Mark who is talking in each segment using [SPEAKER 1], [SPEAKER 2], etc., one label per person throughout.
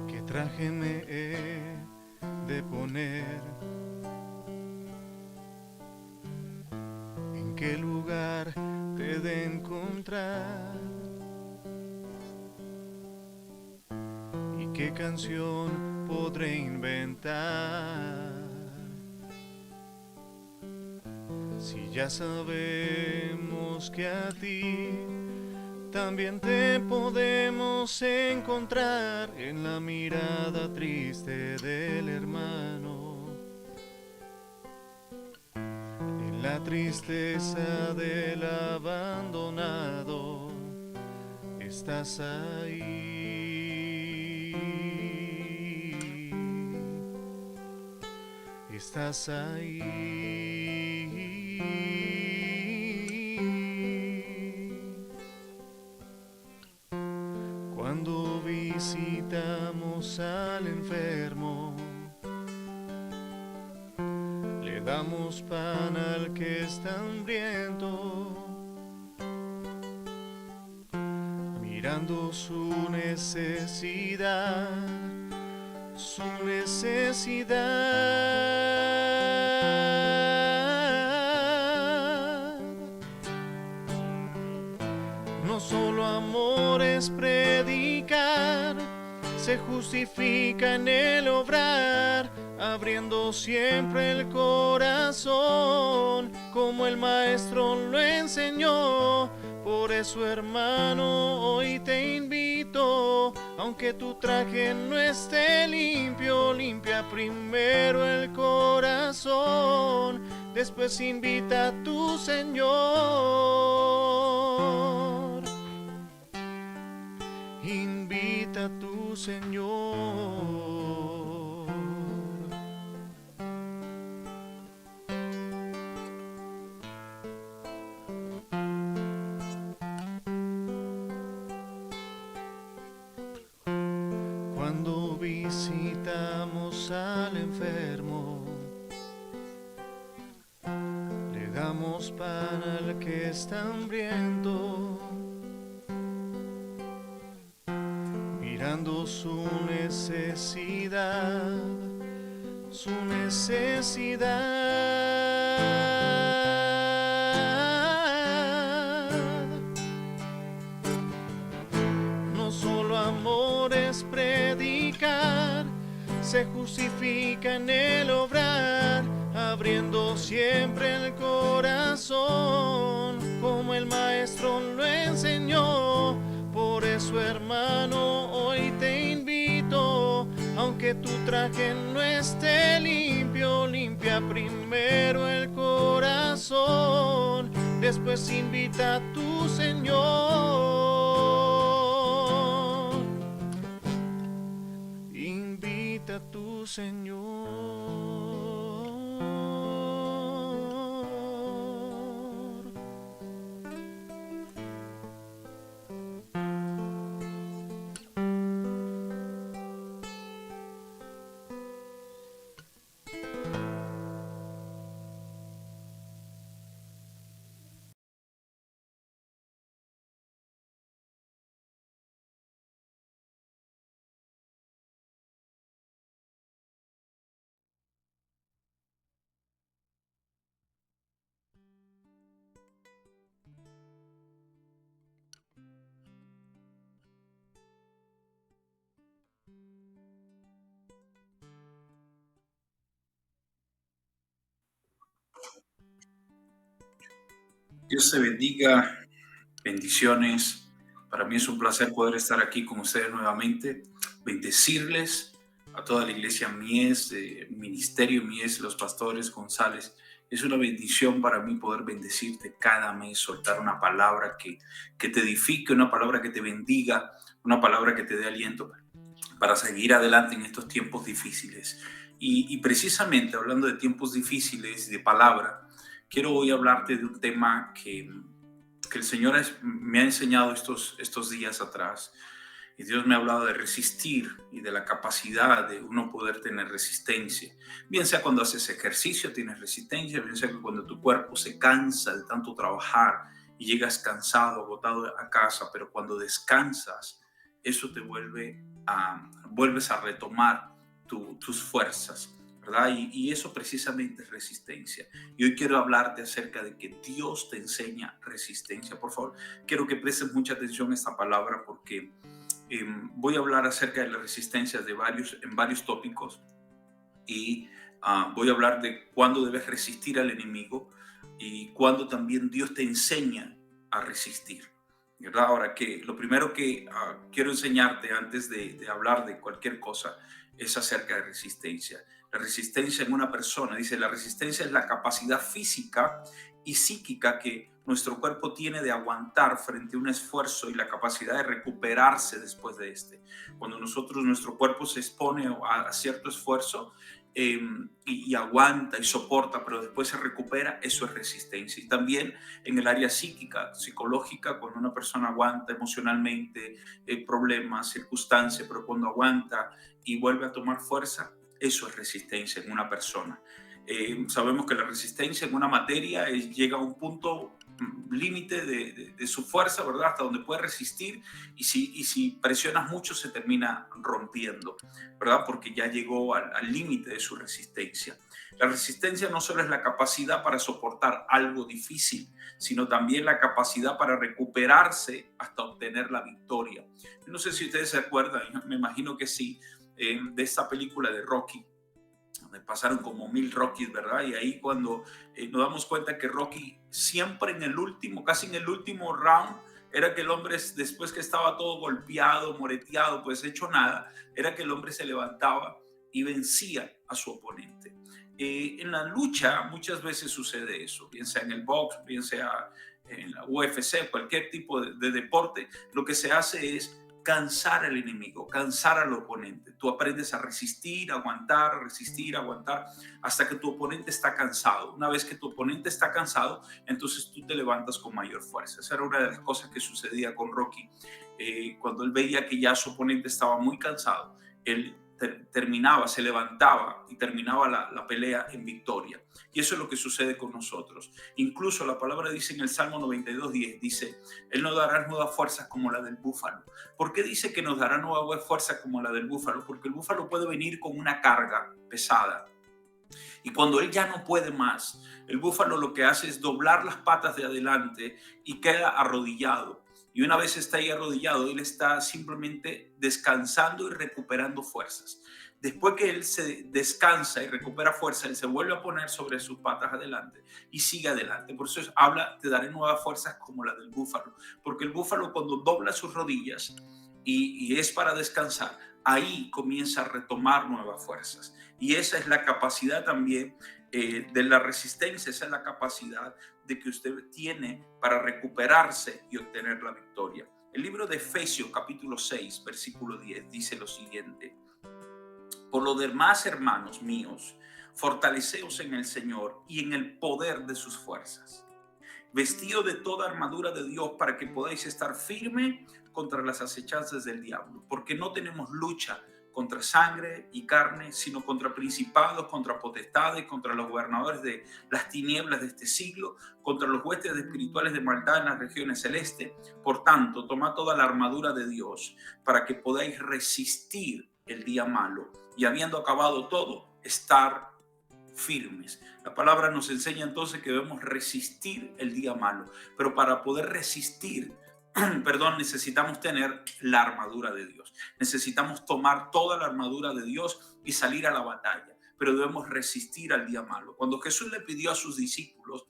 [SPEAKER 1] ¿Qué traje me he de poner? ¿En qué lugar te he de encontrar? ¿Y qué canción podré inventar? Si ya sabemos que a ti también te podemos encontrar en la mirada triste del hermano, en la tristeza del abandonado. Estás ahí, estás ahí. Cuando visitamos al enfermo, le damos pan al que está hambriento, mirando su necesidad, su necesidad. No solo amor es predicar, se justifica en el obrar, abriendo siempre el corazón, como el maestro lo enseñó. Por eso, hermano, hoy te invito, aunque tu traje no esté limpio, limpia primero el corazón, después invita a tu Señor. Invita a tu Señor. Cuando visitamos al enfermo, le damos pan al que está hambriento, mirando su necesidad, su necesidad. No solo amor es predicar, se justifica en el obrar, abriendo siempre el corazón, como el maestro lo enseñó. Por eso, hermano, hoy te invito, aunque tu traje no esté limpio, limpia primero el corazón, después invita a tu Señor. Invita a tu Señor.
[SPEAKER 2] Dios te bendiga, bendiciones. Para mí es un placer poder estar aquí con ustedes nuevamente, bendecirles a toda la iglesia Mies, Ministerio Mies, los pastores González. Es una bendición para mí poder bendecirte cada mes, soltar una palabra que te edifique, una palabra que te bendiga, una palabra que te dé aliento para seguir adelante en estos tiempos difíciles. Y precisamente hablando de tiempos difíciles, de palabra, quiero hoy hablarte de un tema que el Señor me ha enseñado estos días atrás. Y Dios me ha hablado de resistir y de la capacidad de uno poder tener resistencia. Bien sea cuando haces ejercicio tienes resistencia, bien sea que cuando tu cuerpo se cansa de tanto trabajar y llegas cansado, agotado a casa, pero cuando descansas, eso te vuelves a retomar tus fuerzas, ¿verdad? Y eso precisamente es resistencia. Y hoy quiero hablarte acerca de que Dios te enseña resistencia. Por favor, quiero que prestes mucha atención a esta palabra porque voy a hablar acerca de la resistencia en varios tópicos y voy a hablar de cuándo debes resistir al enemigo y cuándo también Dios te enseña a resistir, ¿verdad? Ahora, que lo primero que quiero enseñarte antes de hablar de cualquier cosa es acerca de resistencia. La resistencia en una persona, dice, la resistencia es la capacidad física y psíquica que nuestro cuerpo tiene de aguantar frente a un esfuerzo y la capacidad de recuperarse después de este. Cuando nuestro cuerpo se expone a cierto esfuerzo, y aguanta y soporta, pero después se recupera, eso es resistencia. Y también en el área psicológica, cuando una persona aguanta emocionalmente problemas, circunstancias, pero cuando aguanta y vuelve a tomar fuerza, eso es resistencia en una persona. Sabemos que la resistencia en una materia llega a un punto límite de su fuerza, ¿verdad? Hasta donde puede resistir, y si presionas mucho se termina rompiendo, ¿verdad? Porque ya llegó al límite de su resistencia. La resistencia no solo es la capacidad para soportar algo difícil, sino también la capacidad para recuperarse hasta obtener la victoria. No sé si ustedes se acuerdan, me imagino que sí, de esta película de Rocky, donde pasaron como 1000 Rockies, ¿verdad? Y ahí cuando nos damos cuenta que Rocky siempre casi en el último round, era que el hombre, después que estaba todo golpeado, moreteado, pues hecho nada, era que el hombre se levantaba y vencía a su oponente. En la lucha muchas veces sucede eso, bien sea en el box, bien sea en la UFC, cualquier tipo de deporte, lo que se hace es cansar al enemigo, cansar al oponente. Tú aprendes a resistir, aguantar, hasta que tu oponente está cansado. Una vez que tu oponente está cansado, entonces tú te levantas con mayor fuerza. Esa era una de las cosas que sucedía con Rocky. Cuando él veía que ya su oponente estaba muy cansado, él se levantaba y terminaba la pelea en victoria. Y eso es lo que sucede con nosotros. Incluso la palabra dice en el Salmo 92:10, dice, Él nos dará nuevas fuerzas como la del búfalo. ¿Por qué dice que nos dará nueva fuerza como la del búfalo? Porque el búfalo puede venir con una carga pesada. Y cuando él ya no puede más, el búfalo lo que hace es doblar las patas de adelante y queda arrodillado. Y una vez está ahí arrodillado, él está simplemente descansando y recuperando fuerzas. Después que él se descansa y recupera fuerza, él se vuelve a poner sobre sus patas adelante y sigue adelante. Por eso habla, te daré nuevas fuerzas como la del búfalo. Porque el búfalo, cuando dobla sus rodillas y es para descansar, ahí comienza a retomar nuevas fuerzas. Y esa es la capacidad también de la resistencia, esa es la capacidad de que usted tiene para recuperarse y obtener la victoria. El libro de Efesios capítulo 6, versículo 10 dice lo siguiente: por lo demás, hermanos míos, fortaleceos en el Señor y en el poder de sus fuerzas, vestido de toda armadura de Dios para que podáis estar firme contra las acechanzas del diablo, porque no tenemos lucha contra sangre y carne, sino contra principados, contra potestades, contra los gobernadores de las tinieblas de este siglo, contra los huestes espirituales de maldad en las regiones celestes. Por tanto, tomad toda la armadura de Dios para que podáis resistir el día malo y, habiendo acabado todo, estar firmes. La palabra nos enseña entonces que debemos resistir el día malo, pero para poder resistir, necesitamos tener la armadura de Dios. Necesitamos tomar toda la armadura de Dios y salir a la batalla, pero debemos resistir al día malo. Cuando Jesús le pidió a sus discípulos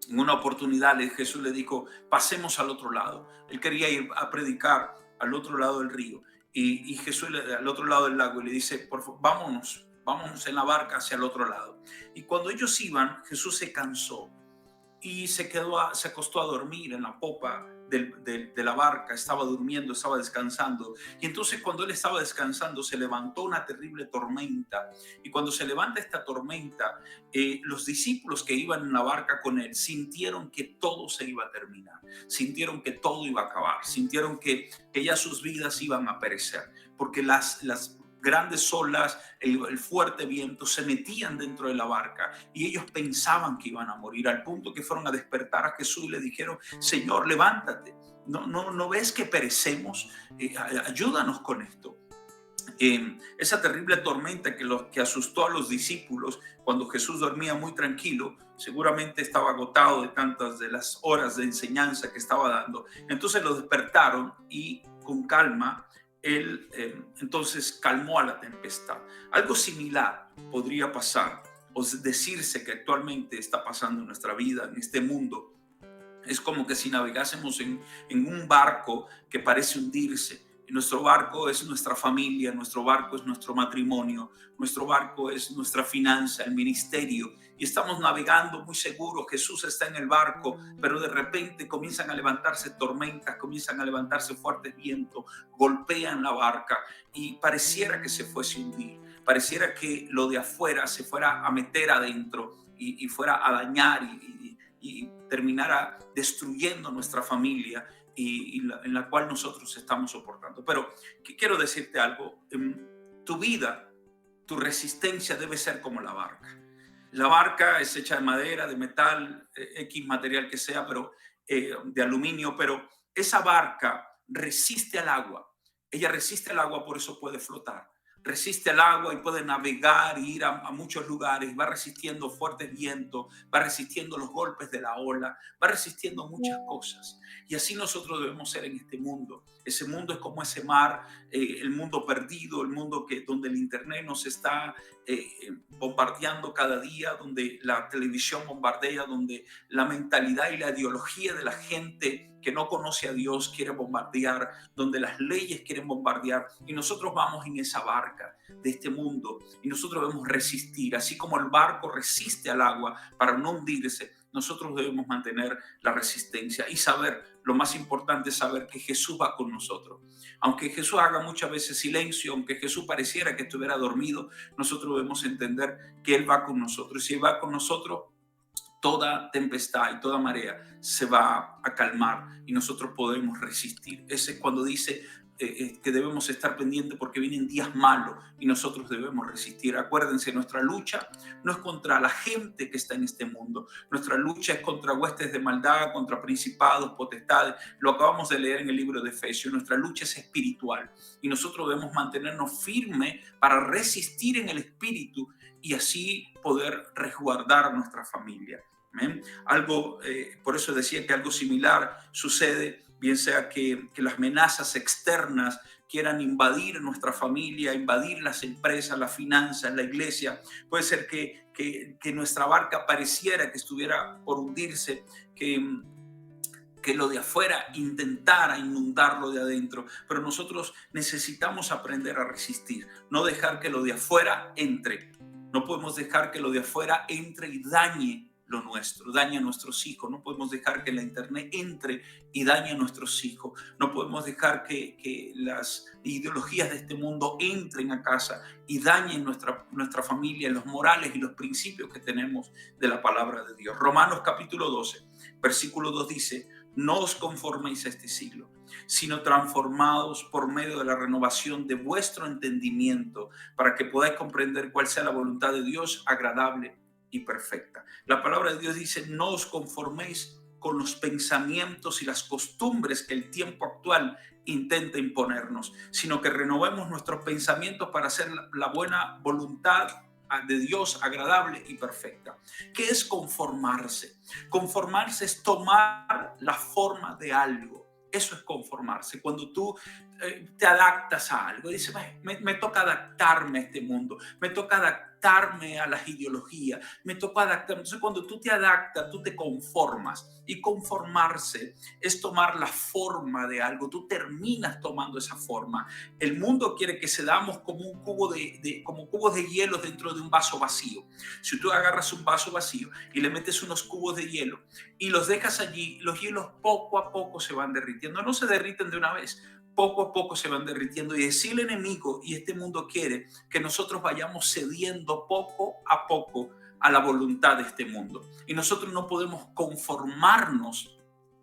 [SPEAKER 2] En una oportunidad Jesús le dijo, pasemos al otro lado. Él quería ir a predicar al otro lado del río. Y Jesús al otro lado del lago y le dice, por favor, vámonos en la barca hacia el otro lado. Y cuando ellos iban, Jesús se cansó y se acostó a dormir en la popa de la barca. Estaba durmiendo, estaba descansando. Y entonces cuando él estaba descansando se levantó una terrible tormenta. Y cuando se levanta esta tormenta, los discípulos que iban en la barca con él sintieron que todo se iba a terminar, sintieron que todo iba a acabar, sintieron que ya sus vidas iban a perecer, porque las grandes olas, el fuerte viento se metían dentro de la barca y ellos pensaban que iban a morir, al punto que fueron a despertar a Jesús y le dijeron, Señor, levántate, no ves que perecemos, ayúdanos con esto. Esa terrible tormenta que asustó a los discípulos cuando Jesús dormía muy tranquilo, seguramente estaba agotado de tantas de las horas de enseñanza que estaba dando. Entonces lo despertaron y con calma él entonces calmó a la tempestad. Algo similar podría pasar o decirse que actualmente está pasando en nuestra vida, en este mundo. Es como que si navegásemos en un barco que parece hundirse. Y nuestro barco es nuestra familia, nuestro barco es nuestro matrimonio, nuestro barco es nuestra finanza, el ministerio. Y estamos navegando muy seguros, Jesús está en el barco, pero de repente comienzan a levantarse tormentas, comienzan a levantarse fuertes vientos, golpean la barca y pareciera que se fuese a hundir. Pareciera que lo de afuera se fuera a meter adentro y fuera a dañar y terminara destruyendo nuestra familia en la cual nosotros estamos soportando. Pero quiero decirte algo, tu vida, tu resistencia debe ser como la barca. La barca es hecha de madera, de metal, X material que sea, pero de aluminio, pero esa barca resiste al agua. Ella resiste al agua, por eso puede flotar. Resiste al agua y puede navegar y ir a muchos lugares, va resistiendo fuertes vientos, va resistiendo los golpes de la ola, va resistiendo muchas cosas. Y así nosotros debemos ser en este mundo. Ese mundo es como ese mar, el mundo perdido, el mundo donde el internet nos está bombardeando cada día, donde la televisión bombardea, donde la mentalidad y la ideología de la gente que no conoce a Dios quiere bombardear, donde las leyes quieren bombardear, y nosotros vamos en esa barca de este mundo y nosotros debemos resistir, así como el barco resiste al agua para no hundirse. Nosotros debemos mantener la resistencia y saber, lo más importante es saber que Jesús va con nosotros. Aunque Jesús haga muchas veces silencio, aunque Jesús pareciera que estuviera dormido, nosotros debemos entender que Él va con nosotros. Y si Él va con nosotros, toda tempestad y toda marea se va a calmar y nosotros podemos resistir. Ese es cuando dice que debemos estar pendientes porque vienen días malos y nosotros debemos resistir. Acuérdense, nuestra lucha no es contra la gente que está en este mundo. Nuestra lucha es contra huestes de maldad, contra principados, potestades. Lo acabamos de leer en el libro de Efesios. Nuestra lucha es espiritual y nosotros debemos mantenernos firmes para resistir en el espíritu y así poder resguardar a nuestra familia. ¿Amén? Por eso decía que algo similar sucede, bien sea que las amenazas externas quieran invadir nuestra familia, invadir las empresas, las finanzas, la iglesia. Puede ser que nuestra barca pareciera que estuviera por hundirse, que lo de afuera intentara inundarlo de adentro, pero nosotros necesitamos aprender a resistir, no dejar que lo de afuera entre. No podemos dejar que lo de afuera entre y dañe lo nuestro, dañe a nuestros hijos. No podemos dejar que la internet entre y dañe a nuestros hijos. No podemos dejar que las ideologías de este mundo entren a casa y dañen nuestra familia, los morales y los principios que tenemos de la palabra de Dios. Romanos capítulo 12, versículo 2 dice, no os conforméis a este siglo, sino transformados por medio de la renovación de vuestro entendimiento, para que podáis comprender cuál sea la voluntad de Dios, agradable y perfecta. La palabra de Dios dice, no os conforméis con los pensamientos y las costumbres que el tiempo actual intenta imponernos, sino que renovemos nuestros pensamientos para hacer la buena voluntad de Dios, agradable y perfecta. ¿Qué es conformarse? Conformarse es tomar la forma de algo. Eso es conformarse. Cuando tú te adaptas a algo, dices, me toca adaptarme a este mundo, me toca adaptarme a las ideologías, me tocó adaptarme. Entonces, cuando tú te adaptas, tú te conformas. Y conformarse es tomar la forma de algo. Tú terminas tomando esa forma. El mundo quiere que seamos como un como cubos de hielo dentro de un vaso vacío. Si tú agarras un vaso vacío y le metes unos cubos de hielo y los dejas allí, los hielos poco a poco se van derritiendo. No se derriten de una vez, poco a poco se van derritiendo. Y así el enemigo y este mundo quiere que nosotros vayamos cediendo poco a poco a la voluntad de este mundo. Y nosotros no podemos conformarnos.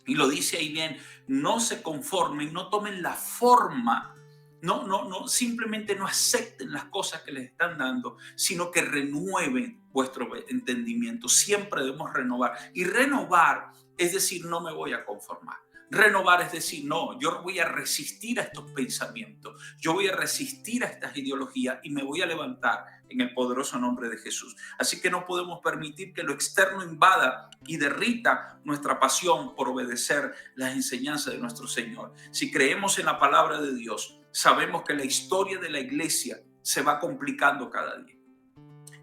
[SPEAKER 2] Y lo dice ahí bien, no se conformen, no tomen la forma, no, simplemente no acepten las cosas que les están dando, sino que renueven vuestro entendimiento. Siempre debemos renovar. Y renovar es decir, no me voy a conformar. Renovar es decir, no, yo voy a resistir a estos pensamientos, yo voy a resistir a estas ideologías y me voy a levantar en el poderoso nombre de Jesús. Así que no podemos permitir que lo externo invada y derrita nuestra pasión por obedecer las enseñanzas de nuestro Señor. Si creemos en la palabra de Dios, sabemos que la historia de la iglesia se va complicando cada día.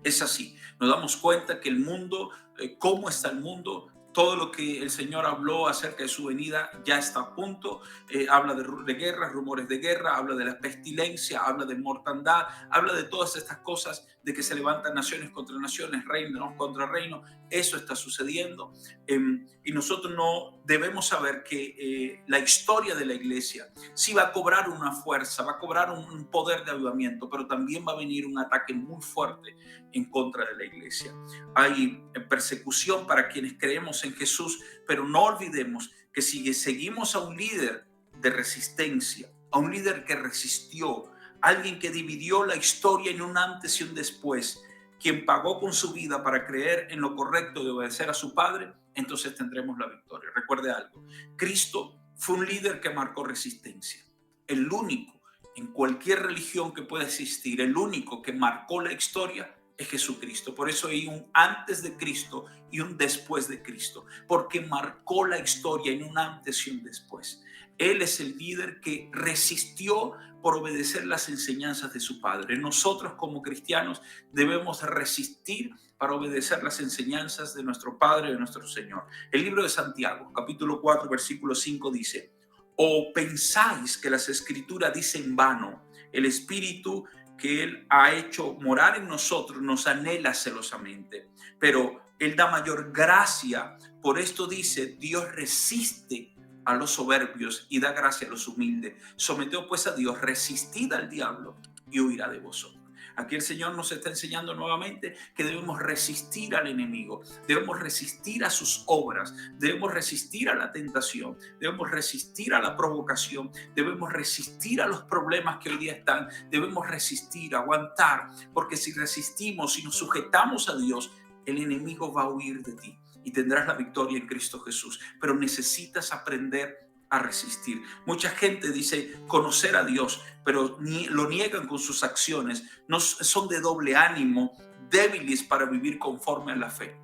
[SPEAKER 2] Es así, nos damos cuenta que el mundo, cómo está el mundo, todo lo que el Señor habló acerca de su venida ya está a punto. Habla de guerras, rumores de guerra, habla de la pestilencia, habla de mortandad, habla de todas estas cosas, de que se levantan naciones contra naciones, reinos contra reinos. Eso está sucediendo. Y nosotros no debemos saber que la historia de la iglesia sí va a cobrar una fuerza, va a cobrar un poder de avivamiento, pero también va a venir un ataque muy fuerte en contra de la iglesia. Hay persecución para quienes creemos en Jesús, pero no olvidemos que si seguimos a un líder de resistencia, a un líder que resistió, alguien que dividió la historia en un antes y un después, quien pagó con su vida para creer en lo correcto de obedecer a su Padre, entonces tendremos la victoria. Recuerde algo, Cristo fue un líder que marcó resistencia, el único en cualquier religión que pueda existir, el único que marcó la historia es Jesucristo. Por eso hay un antes de Cristo y un después de Cristo, porque marcó la historia en un antes y un después. Él es el líder que resistió por obedecer las enseñanzas de su Padre. Nosotros como cristianos debemos resistir para obedecer las enseñanzas de nuestro Padre, de nuestro Señor. El libro de Santiago, capítulo 4, versículo 5 dice: ¿O pensáis que las Escrituras dicen vano? El Espíritu que Él ha hecho morar en nosotros nos anhela celosamente, pero Él da mayor gracia. Por esto dice: Dios resiste a los soberbios y da gracia a los humildes. Someteos pues a Dios, resistid al diablo y huirá de vosotros. Aquí el Señor nos está enseñando nuevamente que debemos resistir al enemigo, debemos resistir a sus obras, debemos resistir a la tentación, debemos resistir a la provocación, debemos resistir a los problemas que hoy día están, debemos resistir, aguantar, porque si resistimos, si nos sujetamos a Dios, el enemigo va a huir de ti y tendrás la victoria en Cristo Jesús. Pero necesitas aprender a resistir. Mucha gente dice conocer a Dios, pero lo niegan con sus acciones. No son de doble ánimo, débiles para vivir conforme a la fe.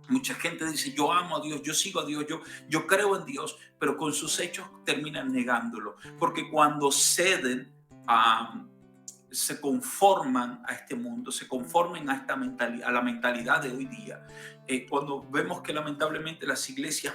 [SPEAKER 2] Mucha gente dice: yo amo a Dios, yo sigo a Dios, yo creo en Dios, pero con sus hechos terminan negándolo, porque cuando ceden se conforman a este mundo, se conforman a esta mentalidad, a la mentalidad de hoy día. Cuando vemos que lamentablemente las iglesias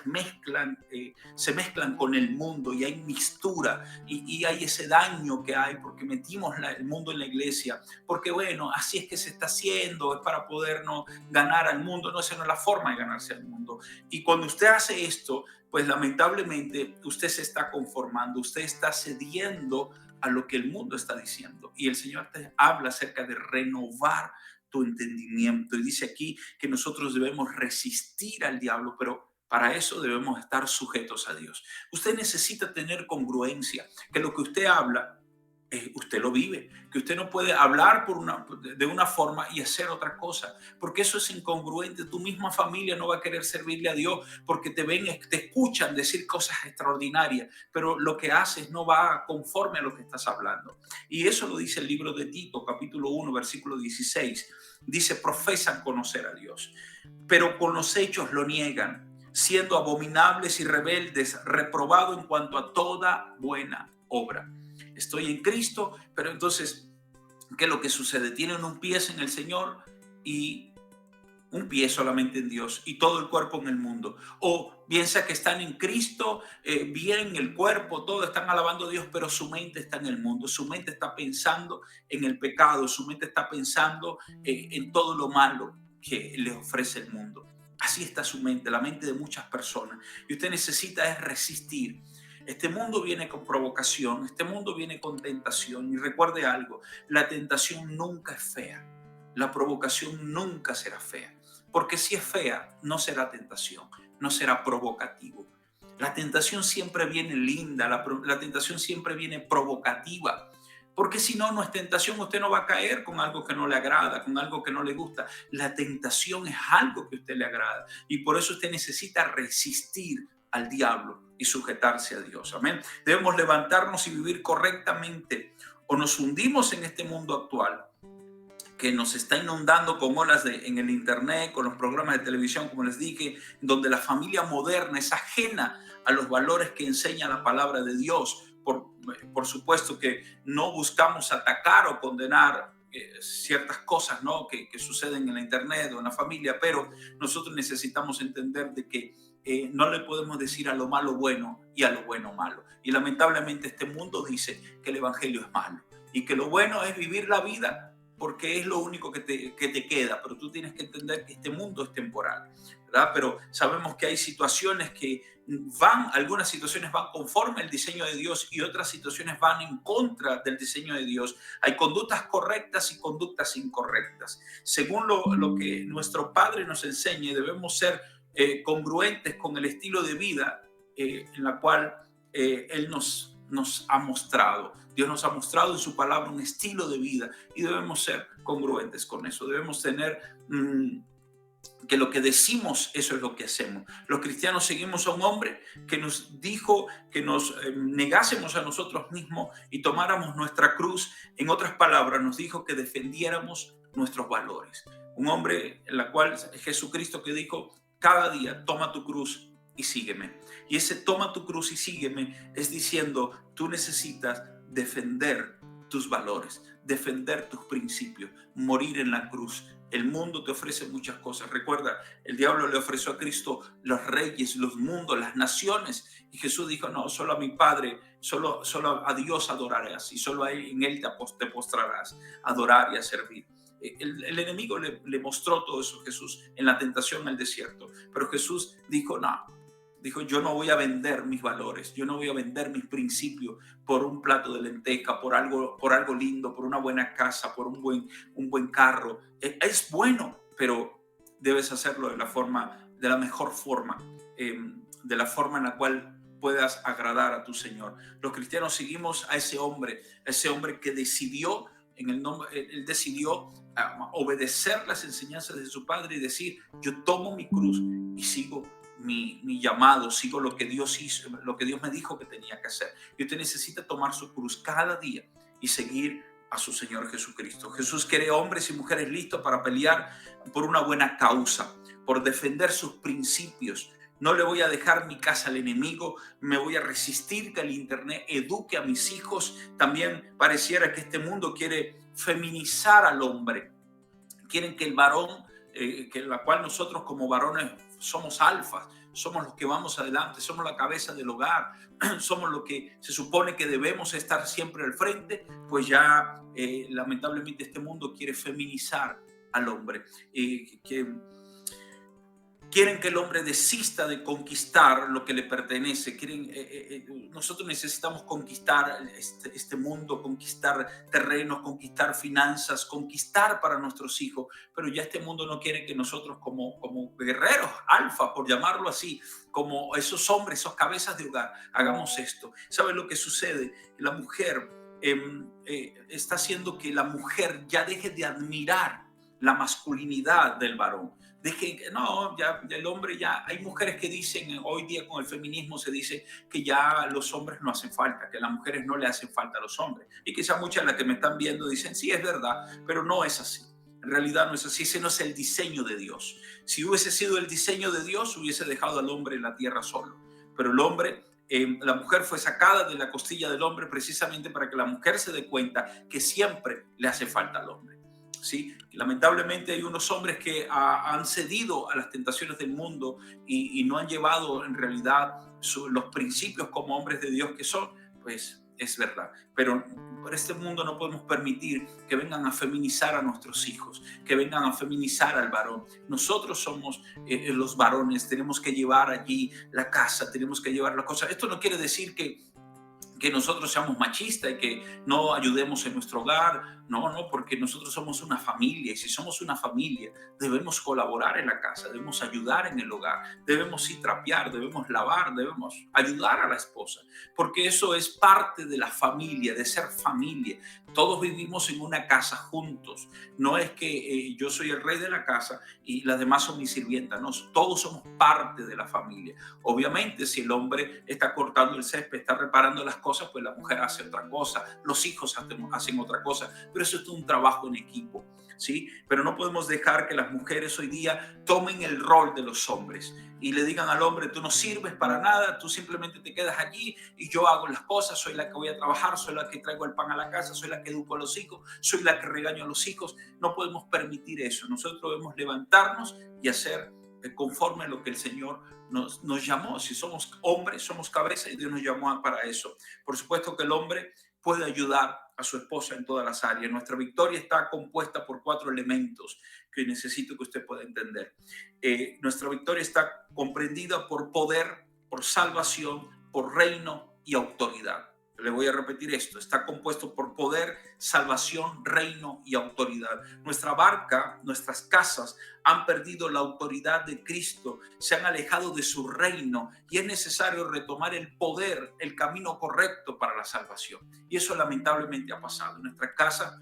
[SPEAKER 2] se mezclan con el mundo y hay mixtura y hay ese daño que hay porque metimos el mundo en la iglesia, porque bueno, así es que se está haciendo, es para podernos ganar al mundo. No, esa no es la forma de ganarse al mundo. Y cuando usted hace esto, pues lamentablemente usted se está conformando, usted está cediendo a lo que el mundo está diciendo. Y el Señor te habla acerca de renovar tu entendimiento. Y dice aquí que nosotros debemos resistir al diablo, pero para eso debemos estar sujetos a Dios. Usted necesita tener congruencia, que lo que usted habla, usted lo vive, que usted no puede hablar de una forma y hacer otra cosa, porque eso es incongruente. Tu misma familia no va a querer servirle a Dios porque te escuchan decir cosas extraordinarias, pero lo que haces no va conforme a lo que estás hablando. Y eso lo dice el libro de Tito, capítulo 1, versículo 16. Dice: profesan conocer a Dios, pero con los hechos lo niegan, siendo abominables y rebeldes, reprobado en cuanto a toda buena obra. Estoy en Cristo, pero entonces, ¿qué es lo que sucede? Tienen un pie en el Señor y un pie solamente en Dios y todo el cuerpo en el mundo. O piensa que están en Cristo, bien el cuerpo, todo están alabando a Dios, pero su mente está en el mundo, su mente está pensando en el pecado, su mente está pensando en todo lo malo que le ofrece el mundo. Así está su mente, la mente de muchas personas. Y usted necesita es resistir. Este mundo viene con provocación, este mundo viene con tentación. Y recuerde algo, la tentación nunca es fea, la provocación nunca será fea. Porque si es fea, no será tentación, no será provocativo. La tentación siempre viene linda, la tentación siempre viene provocativa. Porque si no, no es tentación, usted no va a caer con algo que no le agrada, con algo que no le gusta. La tentación es algo que a usted le agrada. Y por eso usted necesita resistir al diablo y sujetarse a Dios. Amén. Debemos levantarnos y vivir correctamente, o nos hundimos en este mundo actual que nos está inundando con olas en el internet, con los programas de televisión, como les dije, donde la familia moderna es ajena a los valores que enseña la palabra de Dios. Por supuesto que no buscamos atacar o condenar ciertas cosas, ¿no?, que suceden en la internet o en la familia, pero nosotros necesitamos entender de que no le podemos decir a lo malo bueno y a lo bueno malo. Y lamentablemente este mundo dice que el evangelio es malo y que lo bueno es vivir la vida porque es lo único que te queda, pero tú tienes que entender que este mundo es temporal, ¿verdad? Pero sabemos que hay situaciones que algunas situaciones van conforme al diseño de Dios y otras situaciones van en contra del diseño de Dios. Hay conductas correctas y conductas incorrectas. Según lo que nuestro Padre nos enseña, debemos ser congruentes con el estilo de vida en la cual Él nos ha mostrado. Dios nos ha mostrado en su palabra un estilo de vida y debemos ser congruentes con eso. Debemos tener que lo que decimos, eso es lo que hacemos. Los cristianos seguimos a un hombre que nos dijo que nos negásemos a nosotros mismos y tomáramos nuestra cruz. En otras palabras, nos dijo que defendiéramos nuestros valores. Un hombre en la cual Jesucristo que dijo, cada día toma tu cruz y sígueme. Y ese toma tu cruz y sígueme es diciendo, tú necesitas defender tus valores, defender tus principios, morir en la cruz. El mundo te ofrece muchas cosas. Recuerda, el diablo le ofreció a Cristo los reyes, los mundos, las naciones. Y Jesús dijo, no, solo a mi Padre, solo a Dios adorarás y solo en Él te postrarás a adorar y a servir. El enemigo le mostró todo eso a Jesús en la tentación en el desierto. Pero Jesús dijo, no. Dijo, yo no voy a vender mis valores, yo no voy a vender mis principios por un plato de lenteja, por algo lindo, por una buena casa, por un buen carro. Es bueno, pero debes hacerlo de la mejor forma, de la forma en la cual puedas agradar a tu Señor. Los cristianos seguimos a ese hombre que decidió, él decidió obedecer las enseñanzas de su Padre y decir, yo tomo mi cruz y sigo mi llamado, sigo lo que Dios hizo, lo que Dios me dijo que tenía que hacer. Y usted necesita tomar su cruz cada día y seguir a su Señor Jesucristo. Jesús quiere hombres y mujeres listos para pelear por una buena causa, por defender sus principios. No le voy a dejar mi casa al enemigo, me voy a resistir que el internet eduque a mis hijos. También pareciera que este mundo quiere feminizar al hombre. Quieren que el varón, que la cual nosotros como varones somos alfas, somos los que vamos adelante, somos la cabeza del hogar, somos los que se supone que debemos estar siempre al frente, pues ya lamentablemente este mundo quiere feminizar al hombre. Quieren que el hombre desista de conquistar lo que le pertenece. Nosotros necesitamos conquistar este mundo, conquistar terrenos, conquistar finanzas, conquistar para nuestros hijos. Pero ya este mundo no quiere que nosotros como guerreros, alfa, por llamarlo así, como esos hombres, esos cabezas de hogar, hagamos esto. ¿Sabe lo que sucede? La mujer está haciendo que la mujer ya deje de admirar la masculinidad del varón. Ya el hombre, ya hay mujeres que dicen, hoy día con el feminismo se dice que ya los hombres no hacen falta, que las mujeres no le hacen falta a los hombres. Y quizás muchas de las que me están viendo dicen, sí, es verdad, pero no es así. En realidad no es así, ese no es el diseño de Dios. Si hubiese sido el diseño de Dios, hubiese dejado al hombre en la tierra solo. Pero el hombre, la mujer fue sacada de la costilla del hombre precisamente para que la mujer se dé cuenta que siempre le hace falta al hombre. ¿sí? Lamentablemente hay unos hombres que han cedido a las tentaciones del mundo y no han llevado en realidad los principios como hombres de Dios que son, pues es verdad. Pero por este mundo no podemos permitir que vengan a feminizar a nuestros hijos, que vengan a feminizar al varón. Nosotros somos los varones, tenemos que llevar allí la casa, tenemos que llevar la cosa. Esto no quiere decir que nosotros seamos machistas y que no ayudemos en nuestro hogar. No, porque nosotros somos una familia, y si somos una familia debemos colaborar en la casa, debemos ayudar en el hogar, debemos ir trapear, debemos lavar, debemos ayudar a la esposa, porque eso es parte de la familia, de ser familia. Todos vivimos en una casa juntos. No es que yo soy el rey de la casa y las demás son mis sirvientas. No, todos somos parte de la familia. Obviamente, si el hombre está cortando el césped, está reparando las cosas, pues la mujer hace otra cosa, los hijos hacen otra cosa, pero eso es un trabajo en equipo, ¿sí? Pero no podemos dejar que las mujeres hoy día tomen el rol de los hombres y le digan al hombre: tú no sirves para nada, tú simplemente te quedas allí y yo hago las cosas, soy la que voy a trabajar, soy la que traigo el pan a la casa, soy la que educo a los hijos, soy la que regaño a los hijos. No podemos permitir eso. Nosotros debemos levantarnos y hacer conforme a lo que el Señor nos llamó. Si somos hombres, somos cabeza y Dios nos llamó para eso. Por supuesto que el hombre puede ayudar a su esposa en todas las áreas. Nuestra victoria está compuesta por 4 elementos que necesito que usted pueda entender. Nuestra victoria está comprendida por poder, por salvación, por reino y autoridad. Le voy a repetir esto: está compuesto por poder, salvación, reino y autoridad. Nuestra barca, nuestras casas han perdido la autoridad de Cristo, se han alejado de su reino y es necesario retomar el poder, el camino correcto para la salvación. Y eso lamentablemente ha pasado. En nuestra casa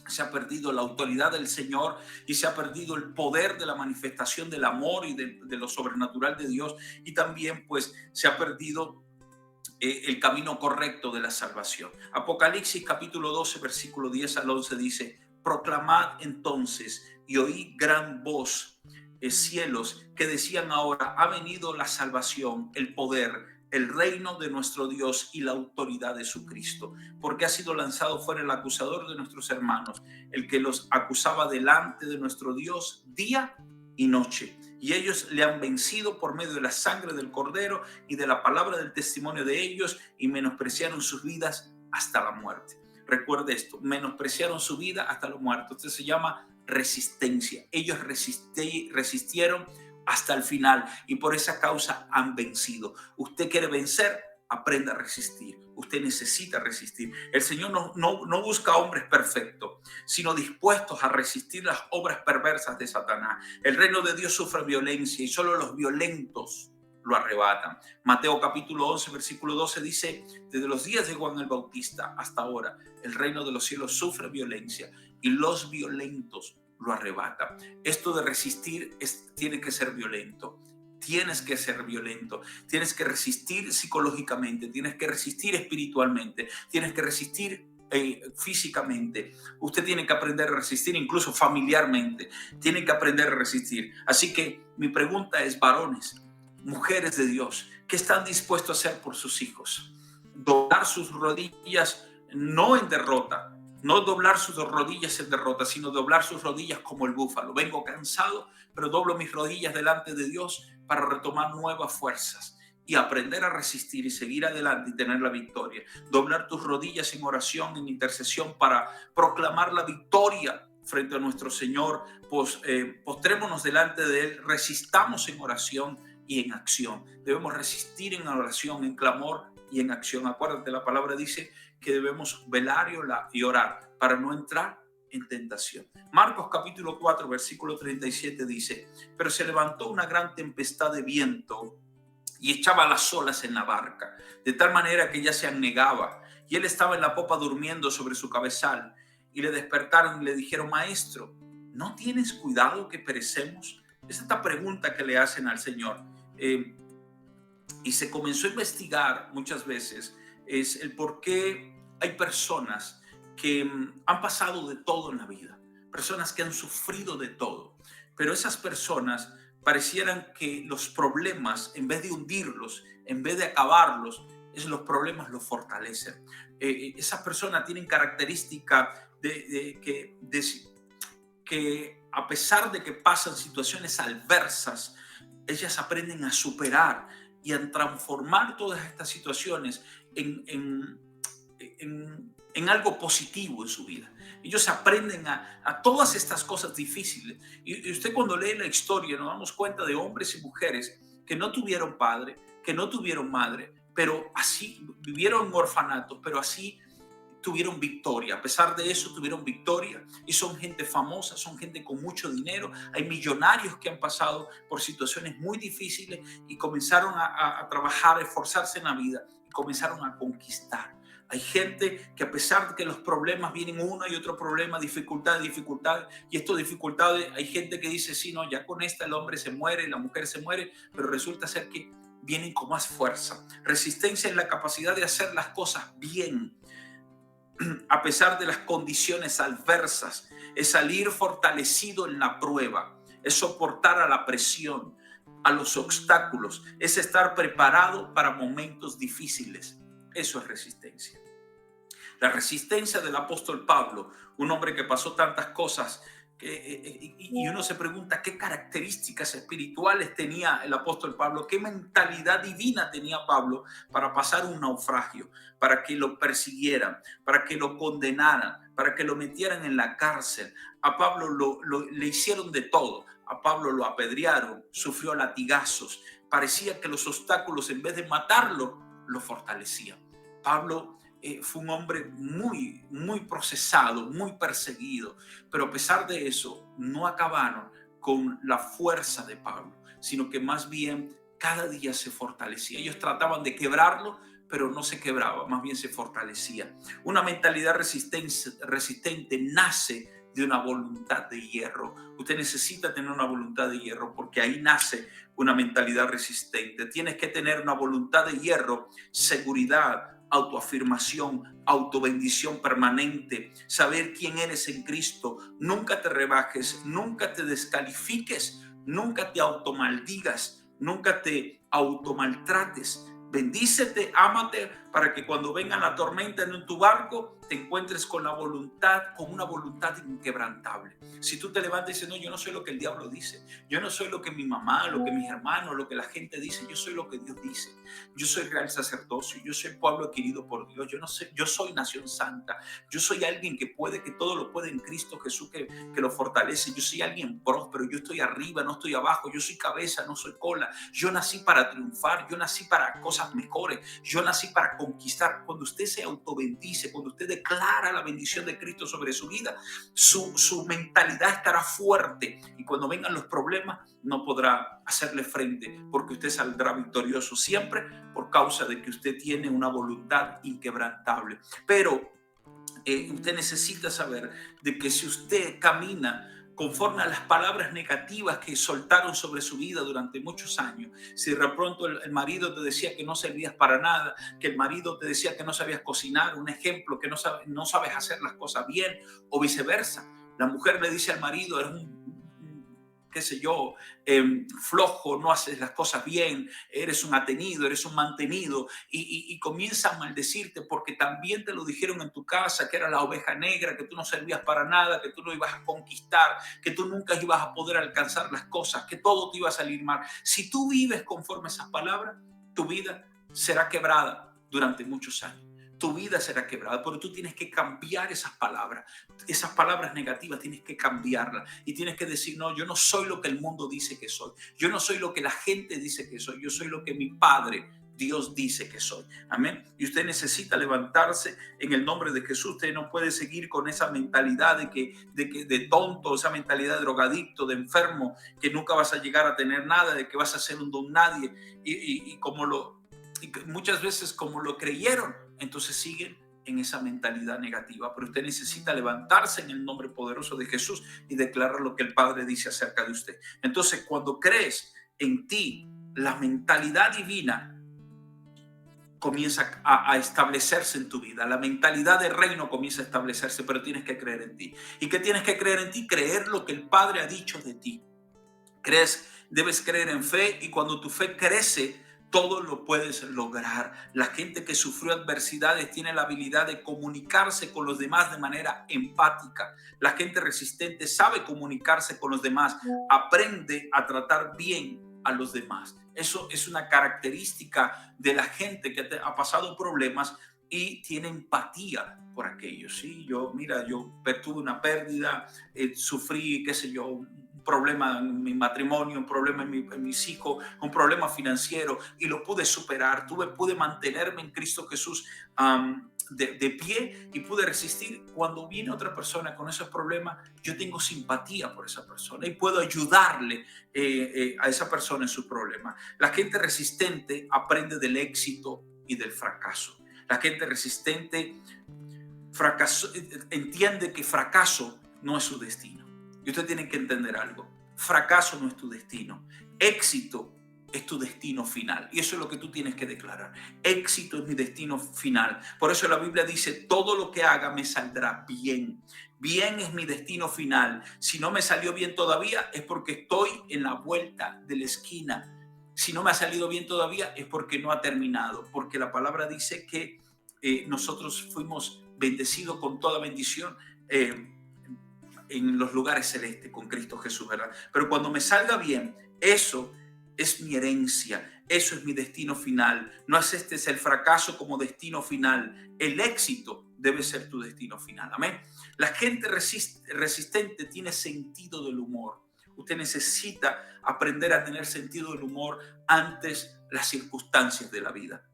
[SPEAKER 2] se ha perdido la autoridad del Señor y se ha perdido el poder de la manifestación del amor y de lo sobrenatural de Dios, y también pues se ha perdido el camino correcto de la salvación. Apocalipsis capítulo 12 versículo 10 al 11 dice: proclamad entonces y oíd gran voz, cielos, que decían ahora: ha venido la salvación, el poder, el reino de nuestro Dios y la autoridad de su Cristo, porque ha sido lanzado fuera el acusador de nuestros hermanos, el que los acusaba delante de nuestro Dios día y noche. Y ellos le han vencido por medio de la sangre del Cordero y de la palabra del testimonio de ellos, y menospreciaron sus vidas hasta la muerte. Recuerde esto: menospreciaron su vida hasta la muerte. Esto se llama resistencia. Ellos resistieron hasta el final y por esa causa han vencido. Usted quiere vencer, aprenda a resistir. Usted necesita resistir. El Señor no busca hombres perfectos, sino dispuestos a resistir las obras perversas de Satanás. El reino de Dios sufre violencia y solo los violentos lo arrebatan. Mateo capítulo 11 versículo 12 dice: desde los días de Juan el Bautista hasta ahora, el reino de los cielos sufre violencia y los violentos lo arrebatan. Esto de resistir tiene que ser violento. Tienes que ser violento, tienes que resistir psicológicamente, tienes que resistir espiritualmente, tienes que resistir físicamente. Usted tiene que aprender a resistir incluso familiarmente, tiene que aprender a resistir. Así que mi pregunta es: varones, mujeres de Dios, ¿qué están dispuestos a hacer por sus hijos? Doblar sus rodillas no en derrota, no doblar sus rodillas en derrota, sino doblar sus rodillas como el búfalo. Vengo cansado, pero doblo mis rodillas delante de Dios para retomar nuevas fuerzas y aprender a resistir y seguir adelante y tener la victoria. Doblar tus rodillas en oración, en intercesión, para proclamar la victoria frente a nuestro Señor. Postrémonos delante de Él, resistamos en oración y en acción. Debemos resistir en oración, en clamor y en acción. Acuérdate, la palabra dice que debemos velar y orar para no entrar en tentación. Marcos capítulo 4 versículo 37 dice: pero se levantó una gran tempestad de viento y echaba las olas en la barca, de tal manera que ya se anegaba, y él estaba en la popa durmiendo sobre su cabezal. Y le despertaron y le dijeron: maestro, ¿no tienes cuidado que perecemos? Es esta pregunta que le hacen al Señor. Y se comenzó a investigar muchas veces es el por qué hay personas que han pasado de todo en la vida, personas que han sufrido de todo, pero esas personas parecieran que los problemas, en vez de hundirlos, en vez de acabarlos, los problemas los fortalecen. Esas personas tienen característica que a pesar de que pasan situaciones adversas, ellas aprenden a superar y a transformar todas estas situaciones en algo positivo en su vida. Ellos aprenden a todas estas cosas difíciles. Y usted cuando lee la historia nos damos cuenta de hombres y mujeres que no tuvieron padre, que no tuvieron madre, pero así vivieron en orfanatos, pero así tuvieron victoria. A pesar de eso tuvieron victoria y son gente famosa, son gente con mucho dinero. Hay millonarios que han pasado por situaciones muy difíciles y comenzaron a trabajar, a esforzarse en la vida y comenzaron a conquistar. Hay gente que a pesar de que los problemas vienen uno y otro problema, dificultades, y estas dificultades, hay gente que dice, sí, no, ya con esta el hombre se muere, la mujer se muere, pero resulta ser que vienen con más fuerza. Resistencia es la capacidad de hacer las cosas bien, a pesar de las condiciones adversas, es salir fortalecido en la prueba, es soportar a la presión, a los obstáculos, es estar preparado para momentos difíciles. Eso es resistencia. La resistencia del apóstol Pablo, un hombre que pasó tantas cosas, y uno se pregunta qué características espirituales tenía el apóstol Pablo, qué mentalidad divina tenía Pablo para pasar un naufragio, para que lo persiguieran, para que lo condenaran, para que lo metieran en la cárcel. A Pablo le hicieron de todo. A Pablo lo apedrearon, sufrió latigazos. Parecía que los obstáculos, en vez de matarlo, lo fortalecían. Pablo fue un hombre muy procesado, muy perseguido, pero a pesar de eso no acabaron con la fuerza de Pablo, sino que más bien cada día se fortalecía. Ellos trataban de quebrarlo, pero no se quebraba, más bien se fortalecía. Una mentalidad resistente nace de una voluntad de hierro. Usted necesita tener una voluntad de hierro porque ahí nace una mentalidad resistente. Tienes que tener una voluntad de hierro, seguridad, autoafirmación, autobendición permanente, saber quién eres en Cristo. Nunca te rebajes, nunca te descalifiques, nunca te automaldigas, nunca te automaltrates. Bendícete, ámate, para que cuando venga la tormenta en tu barco te encuentres con la voluntad, con una voluntad inquebrantable. Si tú te levantas y dices, no, yo no soy lo que el diablo dice, yo no soy lo que mi mamá, lo que mis hermanos, lo que la gente dice, yo soy lo que Dios dice. Yo soy real sacerdocio, yo soy pueblo adquirido por Dios, yo no sé, yo soy nación santa, yo soy alguien que puede, que todo lo puede en Cristo Jesús que lo fortalece. Yo soy alguien próspero, yo estoy arriba, no estoy abajo, yo soy cabeza, no soy cola. Yo nací para triunfar, yo nací para cosas mejores, yo nací para conquistar. Cuando usted se autobendice, cuando usted declara la bendición de Cristo sobre su vida, su mentalidad estará fuerte y cuando vengan los problemas no podrá hacerle frente, porque usted saldrá victorioso siempre por causa de que usted tiene una voluntad inquebrantable. Pero usted necesita saber de que si usted camina conforme a las palabras negativas que soltaron sobre su vida durante muchos años, si de pronto el marido te decía que no servías para nada, que el marido te decía que no sabías cocinar, un ejemplo, que no sabes hacer las cosas bien, o viceversa, la mujer le dice al marido, eres qué sé yo, flojo, no haces las cosas bien, eres un atenido, eres un mantenido, y comienza a maldecirte porque también te lo dijeron en tu casa, que era la oveja negra, que tú no servías para nada, que tú no ibas a conquistar, que tú nunca ibas a poder alcanzar las cosas, que todo te iba a salir mal. Si tú vives conforme a esas palabras, tu vida será quebrada durante muchos años. Tu vida será quebrada, pero tú tienes que cambiar esas palabras negativas, tienes que cambiarlas y tienes que decir, no, yo no soy lo que el mundo dice que soy, yo no soy lo que la gente dice que soy, yo soy lo que mi Padre Dios dice que soy. Amén. Y usted necesita levantarse en el nombre de Jesús. Usted no puede seguir con esa mentalidad de tonto, esa mentalidad de drogadicto, de enfermo, que nunca vas a llegar a tener nada, de que vas a ser un don nadie y muchas veces como lo creyeron, entonces siguen en esa mentalidad negativa. Pero usted necesita levantarse en el nombre poderoso de Jesús y declarar lo que el Padre dice acerca de usted. Entonces, cuando crees en ti, la mentalidad divina comienza a establecerse en tu vida. La mentalidad de reino comienza a establecerse, pero tienes que creer en ti. ¿Y qué tienes que creer en ti? Creer lo que el Padre ha dicho de ti. Debes creer en fe, y cuando tu fe crece, todo lo puedes lograr. La gente que sufrió adversidades tiene la habilidad de comunicarse con los demás de manera empática. La gente resistente sabe comunicarse con los demás, aprende a tratar bien a los demás. Eso es una característica de la gente que ha pasado problemas y tiene empatía por aquellos. ¿Sí? Yo tuve una pérdida, sufrí, qué sé yo, un problema en mi matrimonio, un problema en mis hijos, un problema financiero, y lo pude superar. Pude mantenerme en Cristo Jesús de pie, y pude resistir. Cuando viene otra persona con esos problemas, yo tengo simpatía por esa persona y puedo ayudarle a esa persona en su problema. La gente resistente aprende del éxito y del fracaso. La gente resistente entiende que fracaso no es su destino. Y usted tiene que entender algo. Fracaso no es tu destino. Éxito es tu destino final. Y eso es lo que tú tienes que declarar. Éxito es mi destino final. Por eso la Biblia dice, todo lo que haga me saldrá bien. Bien es mi destino final. Si no me salió bien todavía, es porque estoy en la vuelta de la esquina. Si no me ha salido bien todavía, es porque no ha terminado. Porque la palabra dice que nosotros fuimos bendecidos con toda bendición en los lugares celestes con Cristo Jesús, ¿verdad? Pero cuando me salga bien, eso es mi herencia, eso es mi destino final. No aceptes el fracaso como destino final. El éxito debe ser tu destino final. Amén. La gente resistente tiene sentido del humor. Usted necesita aprender a tener sentido del humor ante las circunstancias de la vida.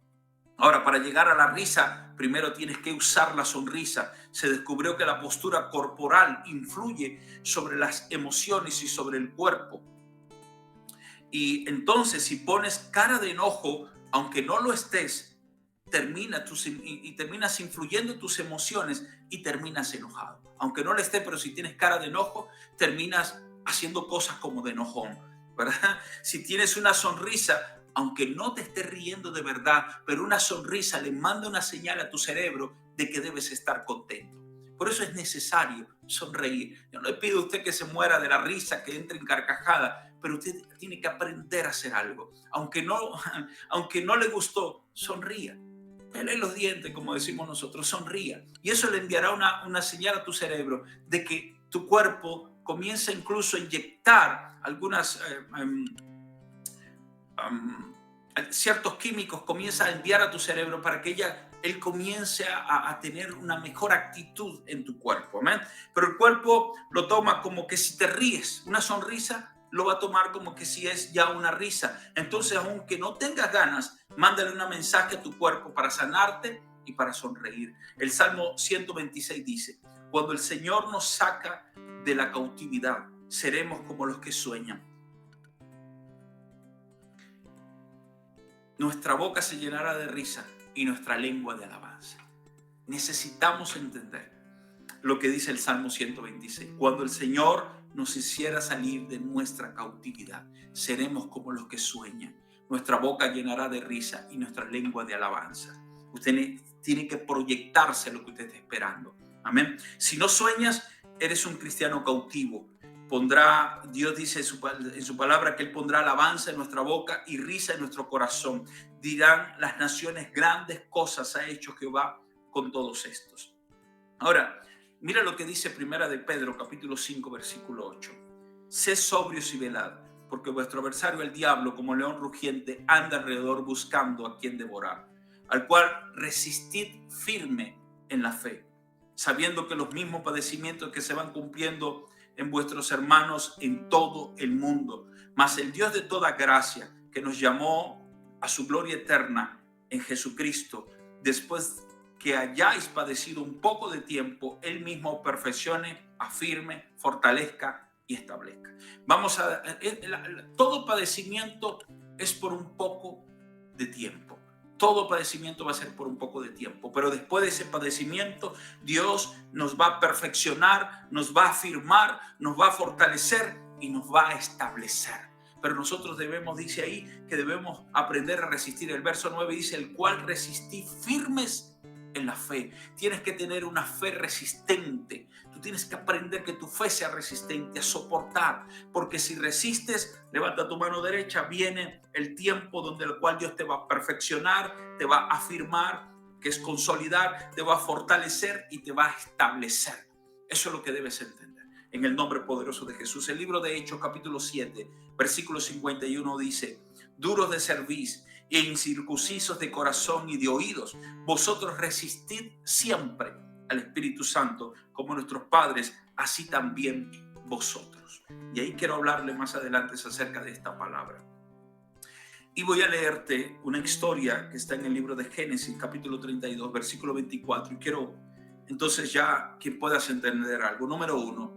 [SPEAKER 2] Ahora, para llegar a la risa, primero tienes que usar la sonrisa. Se descubrió que la postura corporal influye sobre las emociones y sobre el cuerpo. Y entonces, si pones cara de enojo, aunque no lo estés, terminas influyendo en tus emociones y terminas enojado. Aunque no lo estés, pero si tienes cara de enojo, terminas haciendo cosas como de enojón, ¿verdad? Si tienes una sonrisa, aunque no te estés riendo de verdad, pero una sonrisa le manda una señal a tu cerebro de que debes estar contento. Por eso es necesario sonreír. Yo no le pido a usted que se muera de la risa, que entre en carcajada, pero usted tiene que aprender a hacer algo. Aunque no le gustó, sonría. Pelee los dientes, como decimos nosotros, sonría. Y eso le enviará una señal a tu cerebro de que tu cuerpo comienza incluso a inyectar algunas ciertos químicos, comienza a enviar a tu cerebro para que él comience a tener una mejor actitud en tu cuerpo. ¿Amén? Pero el cuerpo lo toma como que si te ríes, una sonrisa, lo va a tomar como que si es ya una risa. Entonces, aunque no tengas ganas, mándale un mensaje a tu cuerpo para sanarte y para sonreír. El Salmo 126 dice, cuando el Señor nos saca de la cautividad, seremos como los que sueñan. Nuestra boca se llenará de risa y nuestra lengua de alabanza. Necesitamos entender lo que dice el Salmo 126. Cuando el Señor nos hiciera salir de nuestra cautividad, seremos como los que sueñan. Nuestra boca llenará de risa y nuestra lengua de alabanza. Usted tiene que proyectarse lo que usted está esperando. Amén. Si no sueñas, eres un cristiano cautivo. Dios dice en su palabra que Él pondrá alabanza en nuestra boca y risa en nuestro corazón. Dirán las naciones, grandes cosas ha hecho Jehová con todos estos. Ahora, mira lo que dice Primera de Pedro, capítulo 5, versículo 8. Sed sobrios y velad, porque vuestro adversario el diablo, como león rugiente, anda alrededor buscando a quien devorar, al cual resistid firme en la fe, sabiendo que los mismos padecimientos que se van cumpliendo en vuestros hermanos en todo el mundo. Mas el Dios de toda gracia, que nos llamó a su gloria eterna en Jesucristo, después que hayáis padecido un poco de tiempo, Él mismo perfeccione, afirme, fortalezca y establezca. Todo padecimiento es por un poco de tiempo. Todo padecimiento va a ser por un poco de tiempo, pero después de ese padecimiento, Dios nos va a perfeccionar, nos va a afirmar, nos va a fortalecer y nos va a establecer. Pero nosotros dice ahí, que debemos aprender a resistir. El verso 9 dice, el cual resistí firmes en la fe. Tienes que tener una fe resistente. Tú tienes que aprender que tu fe sea resistente, a soportar. Porque si resistes, levanta tu mano derecha, viene el tiempo donde el cual Dios te va a perfeccionar, te va a afirmar, que es consolidar, te va a fortalecer y te va a establecer. Eso es lo que debes entender. En el nombre poderoso de Jesús. El libro de Hechos, capítulo 7, versículo 51 dice: duros de cerviz e incircuncisos de corazón y de oídos, vosotros resistid siempre al Espíritu Santo, como nuestros padres, así también vosotros. Y ahí quiero hablarle más adelante acerca de esta palabra. Y voy a leerte una historia que está en el libro de Génesis, capítulo 32, versículo 24. Y quiero entonces ya que puedas entender algo. Número 1,